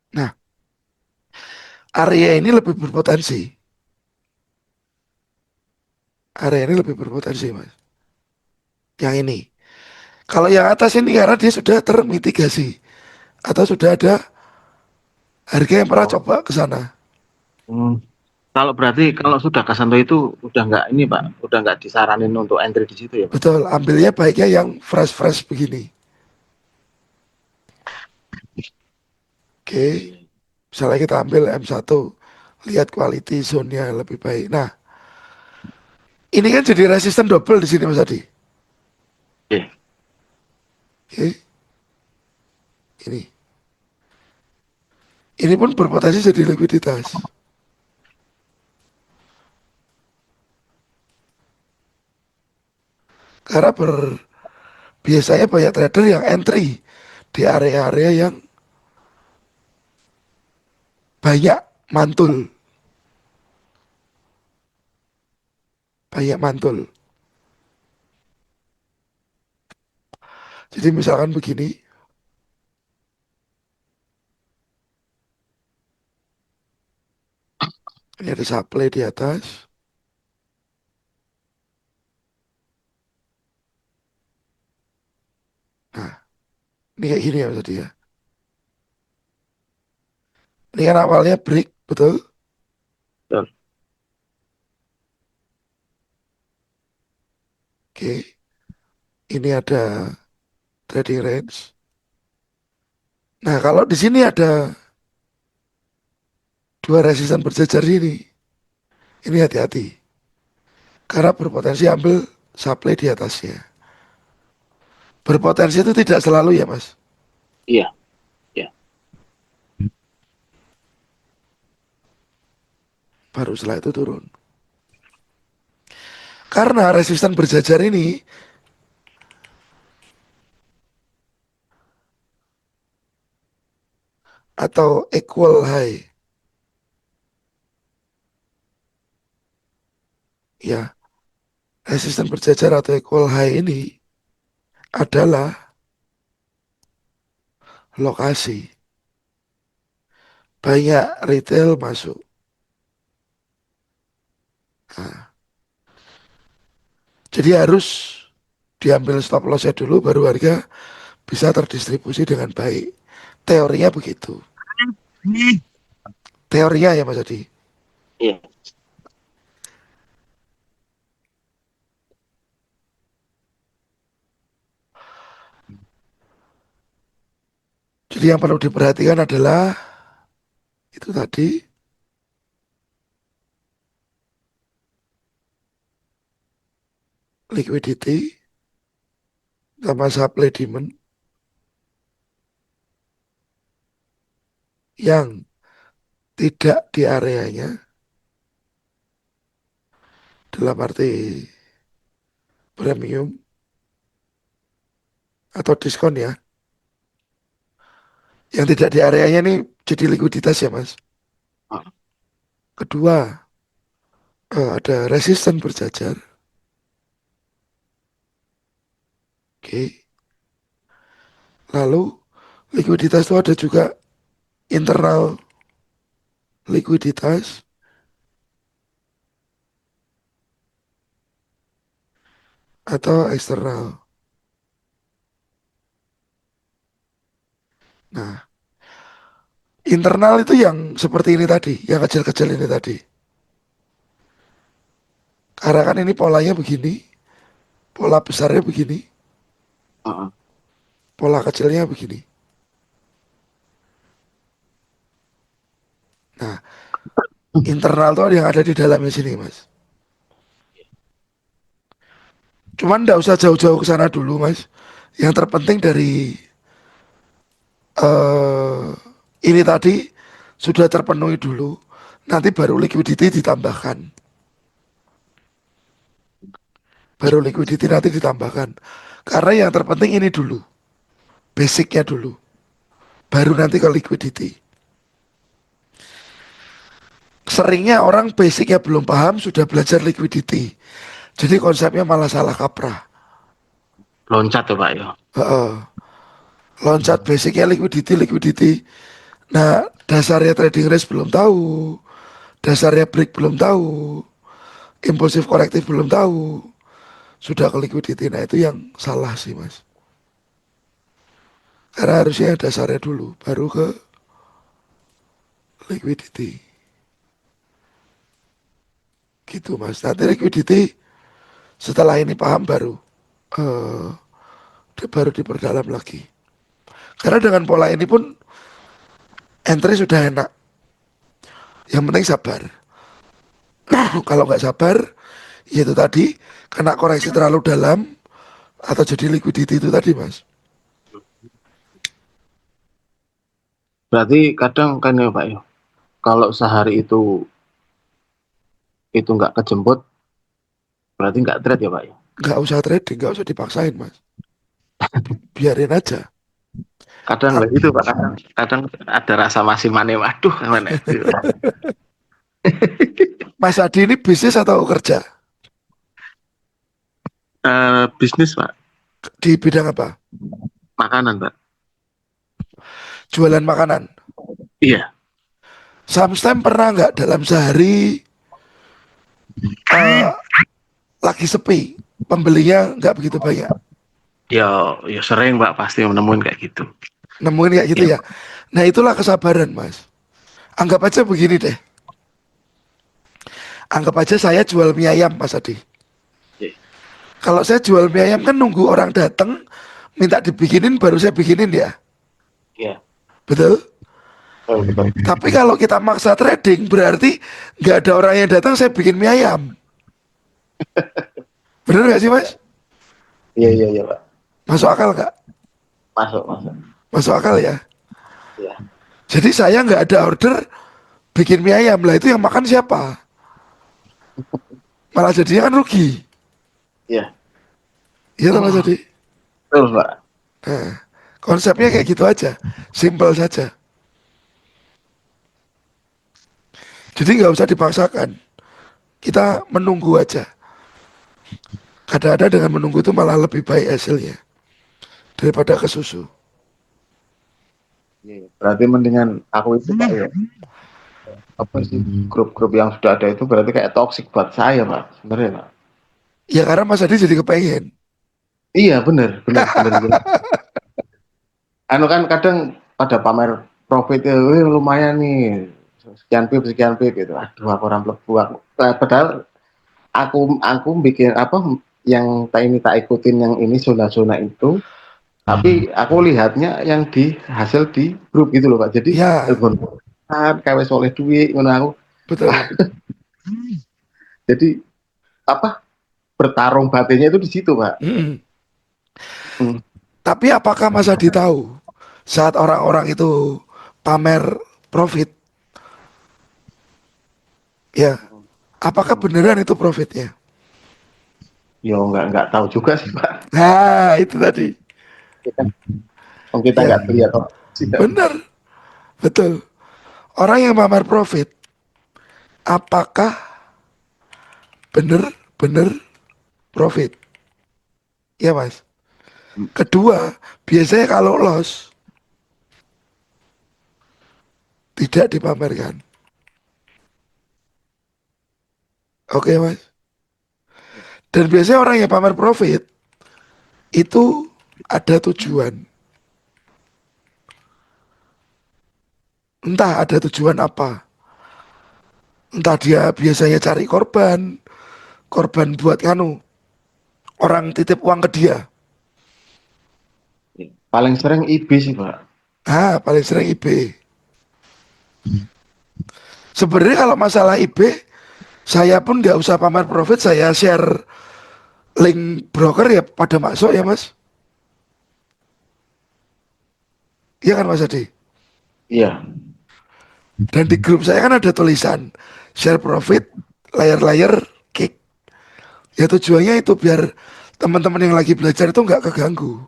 Nah, area ini lebih berpotensi. Area ini lebih berpotensi, Mas. Yang ini. Kalau yang atas ini karena dia sudah termitigasi atau sudah ada harga yang pernah Oh. coba ke sana. Hmm. Kalau berarti kalau sudah Kasanto itu udah nggak ini, Pak, udah nggak disaranin untuk entry di situ ya, Pak? Betul, ambilnya baiknya yang fresh-fresh begini. Oke, Iya. misalnya kita ambil M1, lihat quality zone-nya lebih baik. Nah, ini kan jadi resisten double di sini, Mas Adi. Oke. Oke, ini. Ini pun berpotensi jadi likuiditas. Karena biasanya banyak trader yang entry di area-area yang banyak mantul. Banyak mantul. Jadi misalkan begini, ini ada supply di atas. Nah, ini kayak gini ya Mas Adi ya. Ini kan awalnya break, betul? Betul. Oke, ini ada trading range. Nah, kalau di sini ada dua resisten berjajar ini hati-hati. Karena berpotensi ambil supply di atasnya. Berpotensi itu tidak selalu ya Mas. Iya, iya. Baru setelah itu turun. Karena resisten berjajar ini atau equal high, ya, resisten berjajar atau equal high ini adalah lokasi banyak retail masuk. Nah, jadi harus diambil stop lossnya dulu baru harga bisa terdistribusi dengan baik. Teorinya begitu. Teorinya ya Mas Adi. Iya. Jadi yang perlu diperhatikan adalah itu tadi liquidity sama supply demand yang tidak di areanya, dalam arti premium atau diskon ya. Yang tidak di areanya ini jadi likuiditas ya Mas. Ah, Kedua, ada resisten berjajar. Oke. Lalu likuiditas itu ada juga internal likuiditas atau eksternal. Nah, internal itu yang seperti ini tadi, yang kecil-kecil ini tadi. Karena kan ini polanya begini, pola besarnya begini, ah, pola kecilnya begini. Nah, internal tuh yang ada di dalamnya sini, Mas. Cuman nggak usah jauh-jauh ke sana dulu, Mas. Yang terpenting dari eh ini tadi sudah terpenuhi dulu. Nanti baru liquidity ditambahkan. Baru liquidity nanti ditambahkan. Karena yang terpenting ini dulu. Basicnya dulu. Baru nanti ke liquidity. Seringnya orang basicnya belum paham sudah belajar liquidity. Jadi konsepnya malah salah kaprah. loncat tuh Pak ya. Heeh. Loncat basicnya liquidity, liquidity. Nah, dasarnya trading risk belum tahu. Dasarnya break belum tahu. Impulsif korektif belum tahu. Sudah ke liquidity. Nah, itu yang salah sih, Mas. Karena harusnya dasarnya dulu, baru ke liquidity. Gitu, Mas. Nanti liquidity setelah ini paham eh, baru diperdalam lagi. Karena dengan pola ini pun entry sudah enak. Yang penting sabar. Kalau nggak sabar, ya itu tadi kena koreksi terlalu dalam atau jadi liquidity itu tadi, Mas. Berarti kadang kan ya Pak ya, kalau sehari itu nggak kejemput, berarti nggak trade ya Pak ya. Nggak usah trading, nggak usah dipaksain, Mas. Biarin aja. Kadang Ah, lah itu Pak, kadang ada rasa masih mane, waduh mana itu. Mas Adi ini bisnis atau kerja? Bisnis Pak, Di bidang apa? makanan Pak. Jualan makanan. Iya, Sometimes pernah nggak dalam sehari eh, lagi sepi, pembelinya nggak begitu banyak. ya sering Pak pasti menemuin kayak gitu. Nemuin kayak gitu Iya ya. Nah itulah kesabaran, Mas. Anggap aja begini deh. Anggap aja saya jual mie ayam, Mas Adi. Pak. Kalau saya jual mie ayam kan nunggu orang datang minta dibikinin baru saya bikinin ya. Iya, Betul? betul betul. Tapi kalau kita maksa trading berarti nggak ada orang yang datang saya bikin mie ayam. Bener nggak sih, Mas? Iya iya iya Pak. Masuk akal nggak? Masuk masuk. Masuk akal ya. Iya Jadi saya nggak ada order bikin mie ayam lah, itu yang makan siapa? Malah jadinya kan rugi. iya. Iya tuh Mas Adi. Betul Pak. Nah, konsepnya kayak gitu aja, simple saja. Jadi nggak usah dipaksakan. Kita menunggu aja. Kadang-kadang dengan menunggu itu malah lebih baik hasilnya daripada ke susu. Iya, iya. Berarti mendingan aku itu Pak ya. Apa sih grup-grup yang sudah ada itu berarti kayak toxic buat saya Pak. Sebenarnya Pak. Ya karena Mas Adi jadi kepengen. Iya benar benar benar benar. Anu kan kadang pada pamer profitnya, lumayan nih sekian pip gitu. Aduh aku orang mlebu aku. Padahal aku bikin apa yang tak ini tak ikutin yang ini zona-zona itu, tapi aku lihatnya yang di hasil di grup gitu loh Pak. Jadi Ya, kan KW oleh duit ngono aku. Wah, betul. jadi apa bertarung batinnya itu di situ Pak. Mm-mm. Hmm. Tapi apakah Mas Adi tahu saat orang-orang itu pamer profit, Ya, apakah beneran itu profitnya? Yo nggak tahu juga sih Pak. Nah, itu tadi. Kita, kita Ya, nggak lihat kok. Tidak. bener, betul. Orang yang pamer profit, apakah bener-bener profit? Ya mas. Kedua, biasanya kalau loss tidak dipamerkan. Oke mas. Dan biasanya orang yang pamer profit itu ada tujuan. Entah ada tujuan apa. Entah dia biasanya cari korban, korban buat nganu, orang titip uang ke dia. Paling sering IB sih Pak. Ah, paling sering IB. Sebenarnya kalau masalah IB, saya pun nggak usah pamer profit, saya share link broker ya pada masuk ya mas. Iya kan mas Adi? Iya. Dan di grup saya kan ada tulisan share profit, layar-layar kick. Ya tujuannya itu biar teman-teman yang lagi belajar itu nggak keganggu.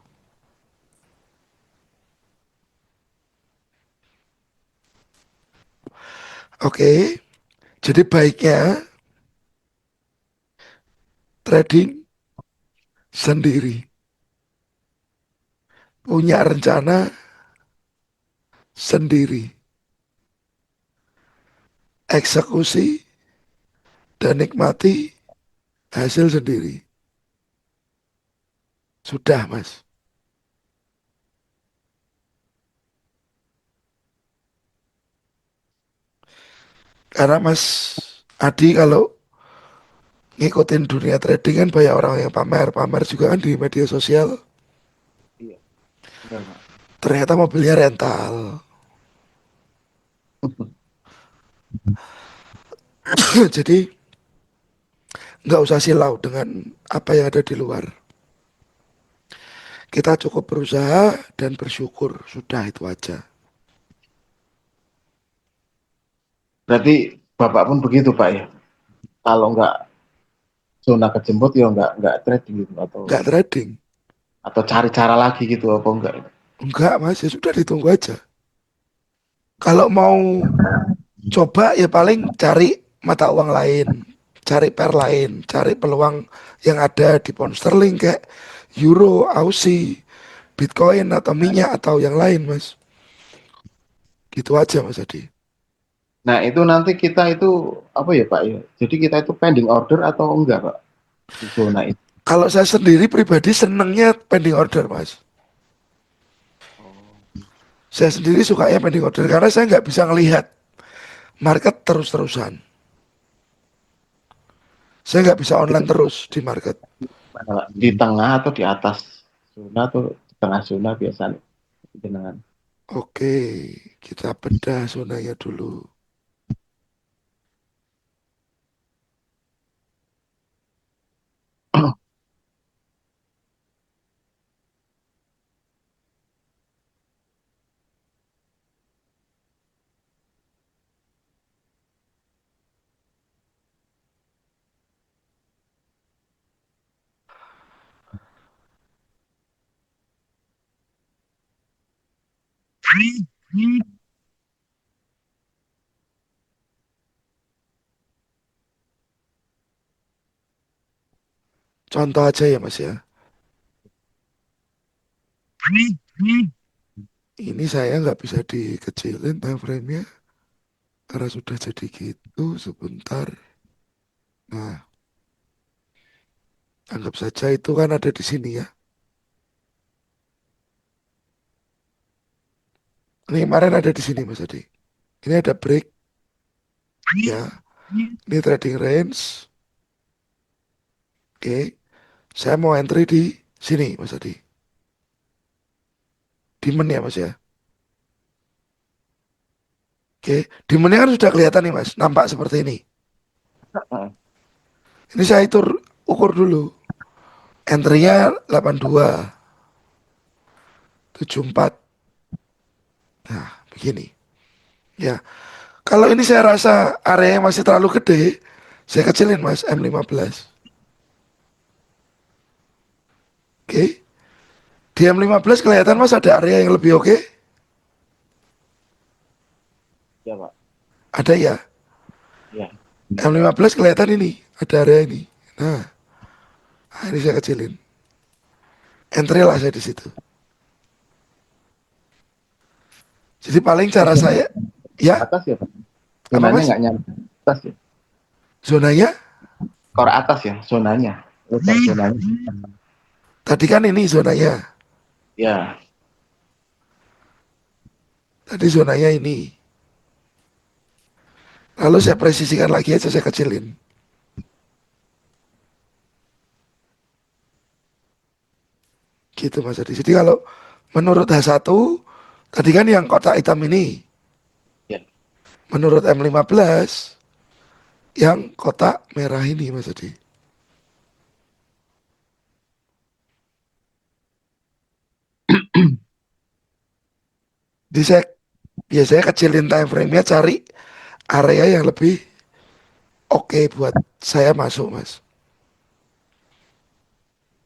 Oke, jadi baiknya trading sendiri, punya rencana sendiri, eksekusi dan nikmati hasil sendiri. Sudah mas. Karena mas Adi kalau ngikutin dunia trading kan banyak orang yang pamer juga kan di media sosial. Iya. Benar Pak. Ternyata mobilnya rental. Jadi nggak usah silau dengan apa yang ada di luar. Kita cukup berusaha dan bersyukur. Sudah itu aja. Berarti Bapak pun begitu Pak ya. Kalau nggak zona kejemput ya nggak trading gitu Nggak trading. atau cari cara lagi gitu apa enggak? Enggak mas, ya sudah ditunggu aja. Kalau mau coba ya paling cari mata uang lain. Cari pair lain. Cari peluang yang ada di pound sterling kayak euro, Aussie, Bitcoin atau minyak atau yang lain mas. Gitu aja mas Adi. Nah itu nanti kita itu apa ya Pak ya? Jadi kita itu pending order atau enggak Pak di zona itu? Kalau saya sendiri pribadi senengnya pending order mas. Oh, Saya sendiri sukanya pending order karena saya nggak bisa ngelihat market terus-terusan. Saya nggak bisa itu online terus di market. mana, Pak? Di tengah atau di atas zona atau di tengah zona biasanya dengan Oke, kita bedah zonanya dulu. Contoh aja ya mas ya. Ini saya nggak bisa dikecilin time frame-nya karena sudah jadi gitu sebentar. Nah, anggap saja itu kan ada di sini ya. Ini kemarin ada di sini mas Adi. Ini ada break ya. Ini trading range. Oke, saya mau entry di sini mas Adi. Demand ya mas ya. Oke, demandnya kan sudah kelihatan nih mas. Nampak seperti ini. Ini saya ukur dulu. Entry-nya 82, 74. Nah, begini. Ya, Kalau ini saya rasa areanya masih terlalu gede, saya kecilin mas M15. Oke. Di M15 kelihatan mas ada area yang lebih oke? Ya Pak. Ada ya. Ya. M15 kelihatan ini, ada area ini. Nah, ini saya kecilin. Entry lah saya di situ. Jadi paling cara saya, ya, Atas ya Pak. apa Zonanya mas? nggak nyampe atas ya. Zonanya, Kor atas ya zonanya. Lebar zonanya. tadi kan ini zonanya. Ya. Tadi zonanya ini. Lalu saya presisikan lagi aja, saya kecilin. Gitu mas Adi. Jadi kalau menurut H1, tadi kan yang kotak hitam ini. Ya. Menurut M15, yang kotak merah ini mas Adi. Jadi saya biasanya kecilin time frame-nya, cari area yang lebih oke buat saya masuk mas.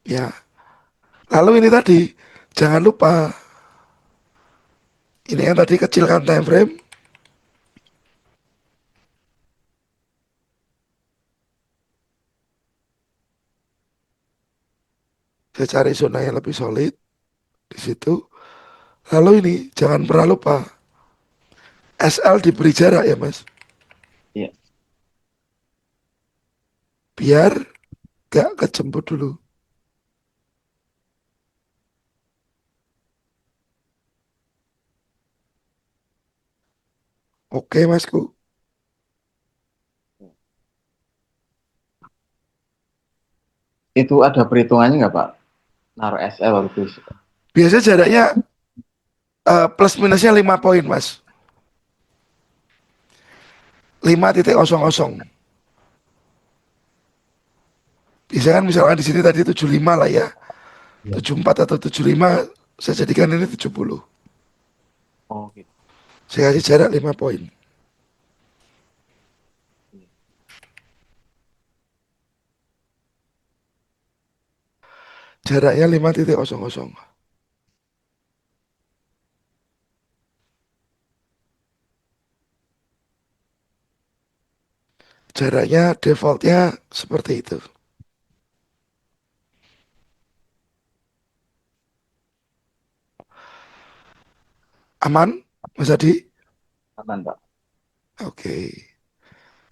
Ya, lalu ini tadi, jangan lupa, ini yang tadi kecilkan time frame, saya cari zona yang lebih solid di situ. Lalu ini jangan pernah lupa, SL diberi jarak ya mas, Iya. biar gak kejemput dulu. Oke masku. Itu ada perhitungannya nggak Pak? Naruh SL waktu itu. Biasanya jaraknya plus minusnya 5 poin mas. 5,00. Biasanya kan misalkan di sini tadi 75 lah ya. 74 atau 75, saya jadikan ini 70. Oh gitu. Saya kasih jarak 5 poin. Jaraknya 5,00. Jaraknya defaultnya seperti itu. Aman, Mas Adi? Aman Pak. Oke.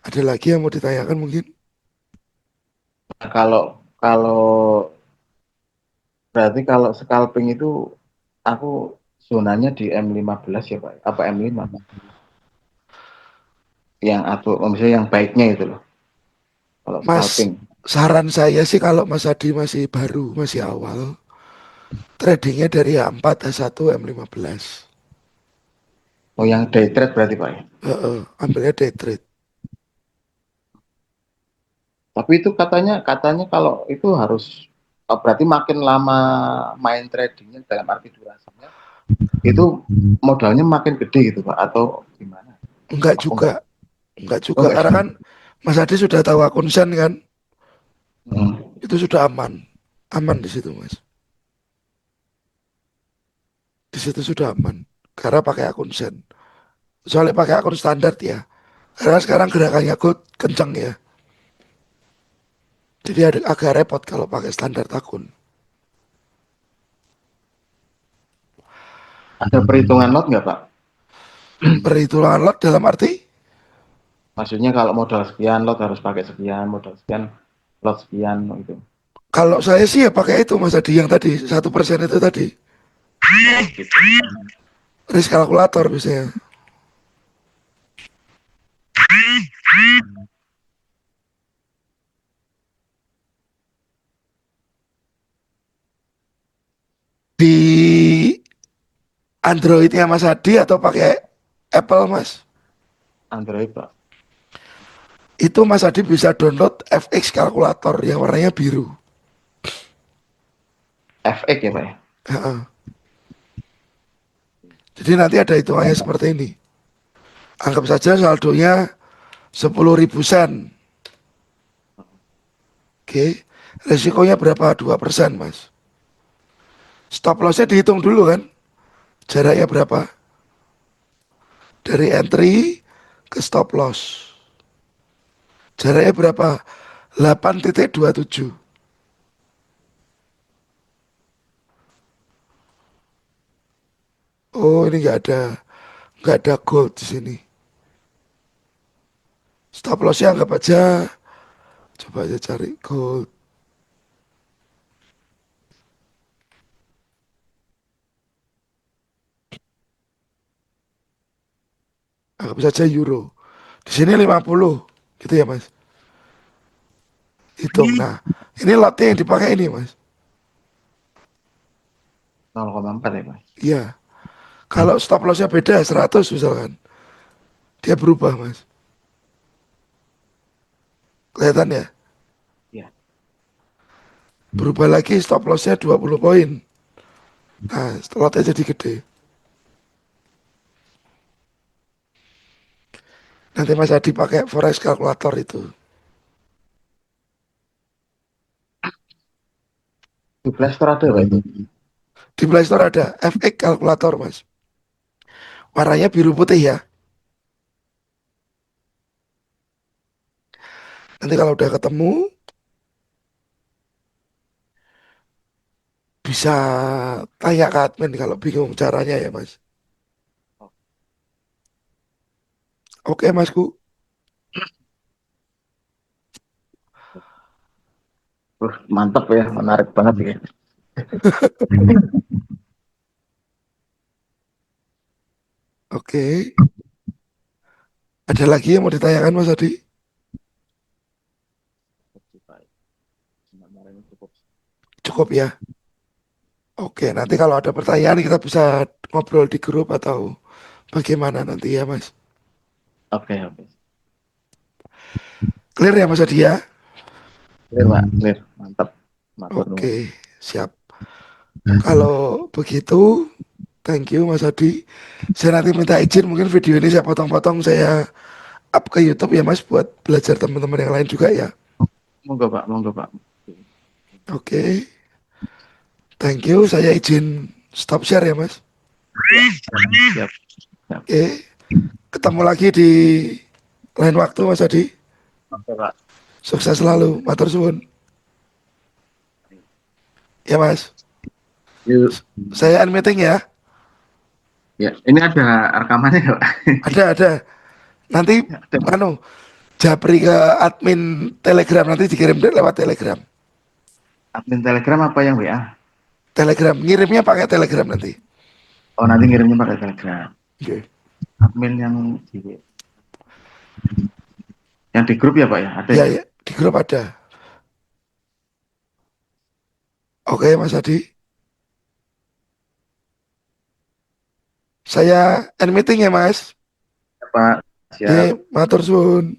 Ada lagi yang mau ditanyakan mungkin? Kalau kalau berarti kalau scalping itu aku zonanya di M15 ya Pak. Apa M5? Yang atau misalnya yang baiknya itu loh. Kalau Mas, scalping. saran saya sih kalau Mas Adi masih baru, masih awal, tradingnya dari H4, H1, M15. Oh yang day trade berarti Pak ya. Ambilnya day trade. Tapi itu katanya kalau itu harus berarti makin lama main tradingnya dalam arti durasinya itu modalnya makin gede gitu Pak atau gimana? Enggak Aku juga, enggak. enggak Oh juga. enggak. Karena kan Mas Adi sudah tahu akun Sen kan, Hmm. itu sudah aman. Aman di situ Mas. Di situ sudah aman. Karena pakai akun Sen. Soalnya pakai akun standar ya. Karena sekarang gerakannya kenceng ya. Jadi agak repot kalau pakai standar akun. Ada perhitungan lot nggak Pak? Perhitungan lot dalam arti Maksudnya kalau modal sekian lot harus pakai sekian, modal sekian lot sekian gitu. kalau saya sih ya pakai itu Mas Adi yang tadi 1% itu tadi. Oh gitu. Risk kalkulator biasanya. Di Androidnya Mas Adi atau pakai Apple Mas? Android Pak. Itu Mas Adi bisa download FX kalkulator yang warnanya biru. FX ya Pak ya. Jadi nanti ada hitungannya seperti ini. Anggap saja saldonya 10.000 sen. Oke, resikonya berapa? 2%, Mas. Stop lossnya dihitung dulu kan, jaraknya berapa dari entry ke stop loss, jaraknya berapa? 8,27. Oh, ini nggak ada gold di sini. Stop lossnya anggap aja, coba aja cari gold. Anggap saja euro. Di sini 50, gitu ya Mas. Hitung. Nah, ini lotnya yang dipakai ini Mas. 0,4 ya Mas. Iya. Kalau stop lossnya beda 100 misalkan, dia berubah Mas. Kelihatan ya? Iya. Berubah lagi stop lossnya 20 poin. Nah, lotnya jadi gede. Nanti Mas Adi pakai forex kalkulator itu. Di Play Store ada Pak itu. Di Play Store ada FX kalkulator Mas. Warnanya biru putih ya. Nanti kalau udah ketemu, bisa tanya ke admin kalau bingung caranya ya Mas. Oke Masku. Mantap ya, menarik banget ya. Oke. Ada lagi yang mau ditanyakan Mas Adi? Cukup ya. Oke, nanti kalau ada pertanyaan kita bisa ngobrol di grup atau bagaimana nanti ya Mas. Oke, oke. Clear ya Mas Adi ya? Clear Pak, clear. Mantap. Matur nuwun. Oke, siap. Kalau begitu, thank you Mas Adi. Saya nanti minta izin mungkin video ini saya potong-potong, saya up ke YouTube ya Mas buat belajar teman-teman yang lain juga ya. Monggo Pak, monggo Pak. Oke, thank you. Saya izin stop share ya Mas. Siap. Siap. Oke, ketemu lagi di lain waktu Mas Adi. Oke Pak. Sukses selalu, matur suwun. Ya Mas, Yuk. saya end meeting ya. Ya, ini ada rekamannya ya Pak? Ada. Nanti Ada. anu japri ke admin Telegram, nanti dikirim lewat Telegram. Admin Telegram apa yang WA? Telegram, ngirimnya pakai Telegram nanti. Oh, nanti ngirimnya pakai Telegram. Oke. Admin yang di grup ya Pak ya? Ada Ya, ya? ya, di grup ada. Oke, Mas Adi. Saya end meeting ya, Mas. Pak, Oke, siap. matur suwun.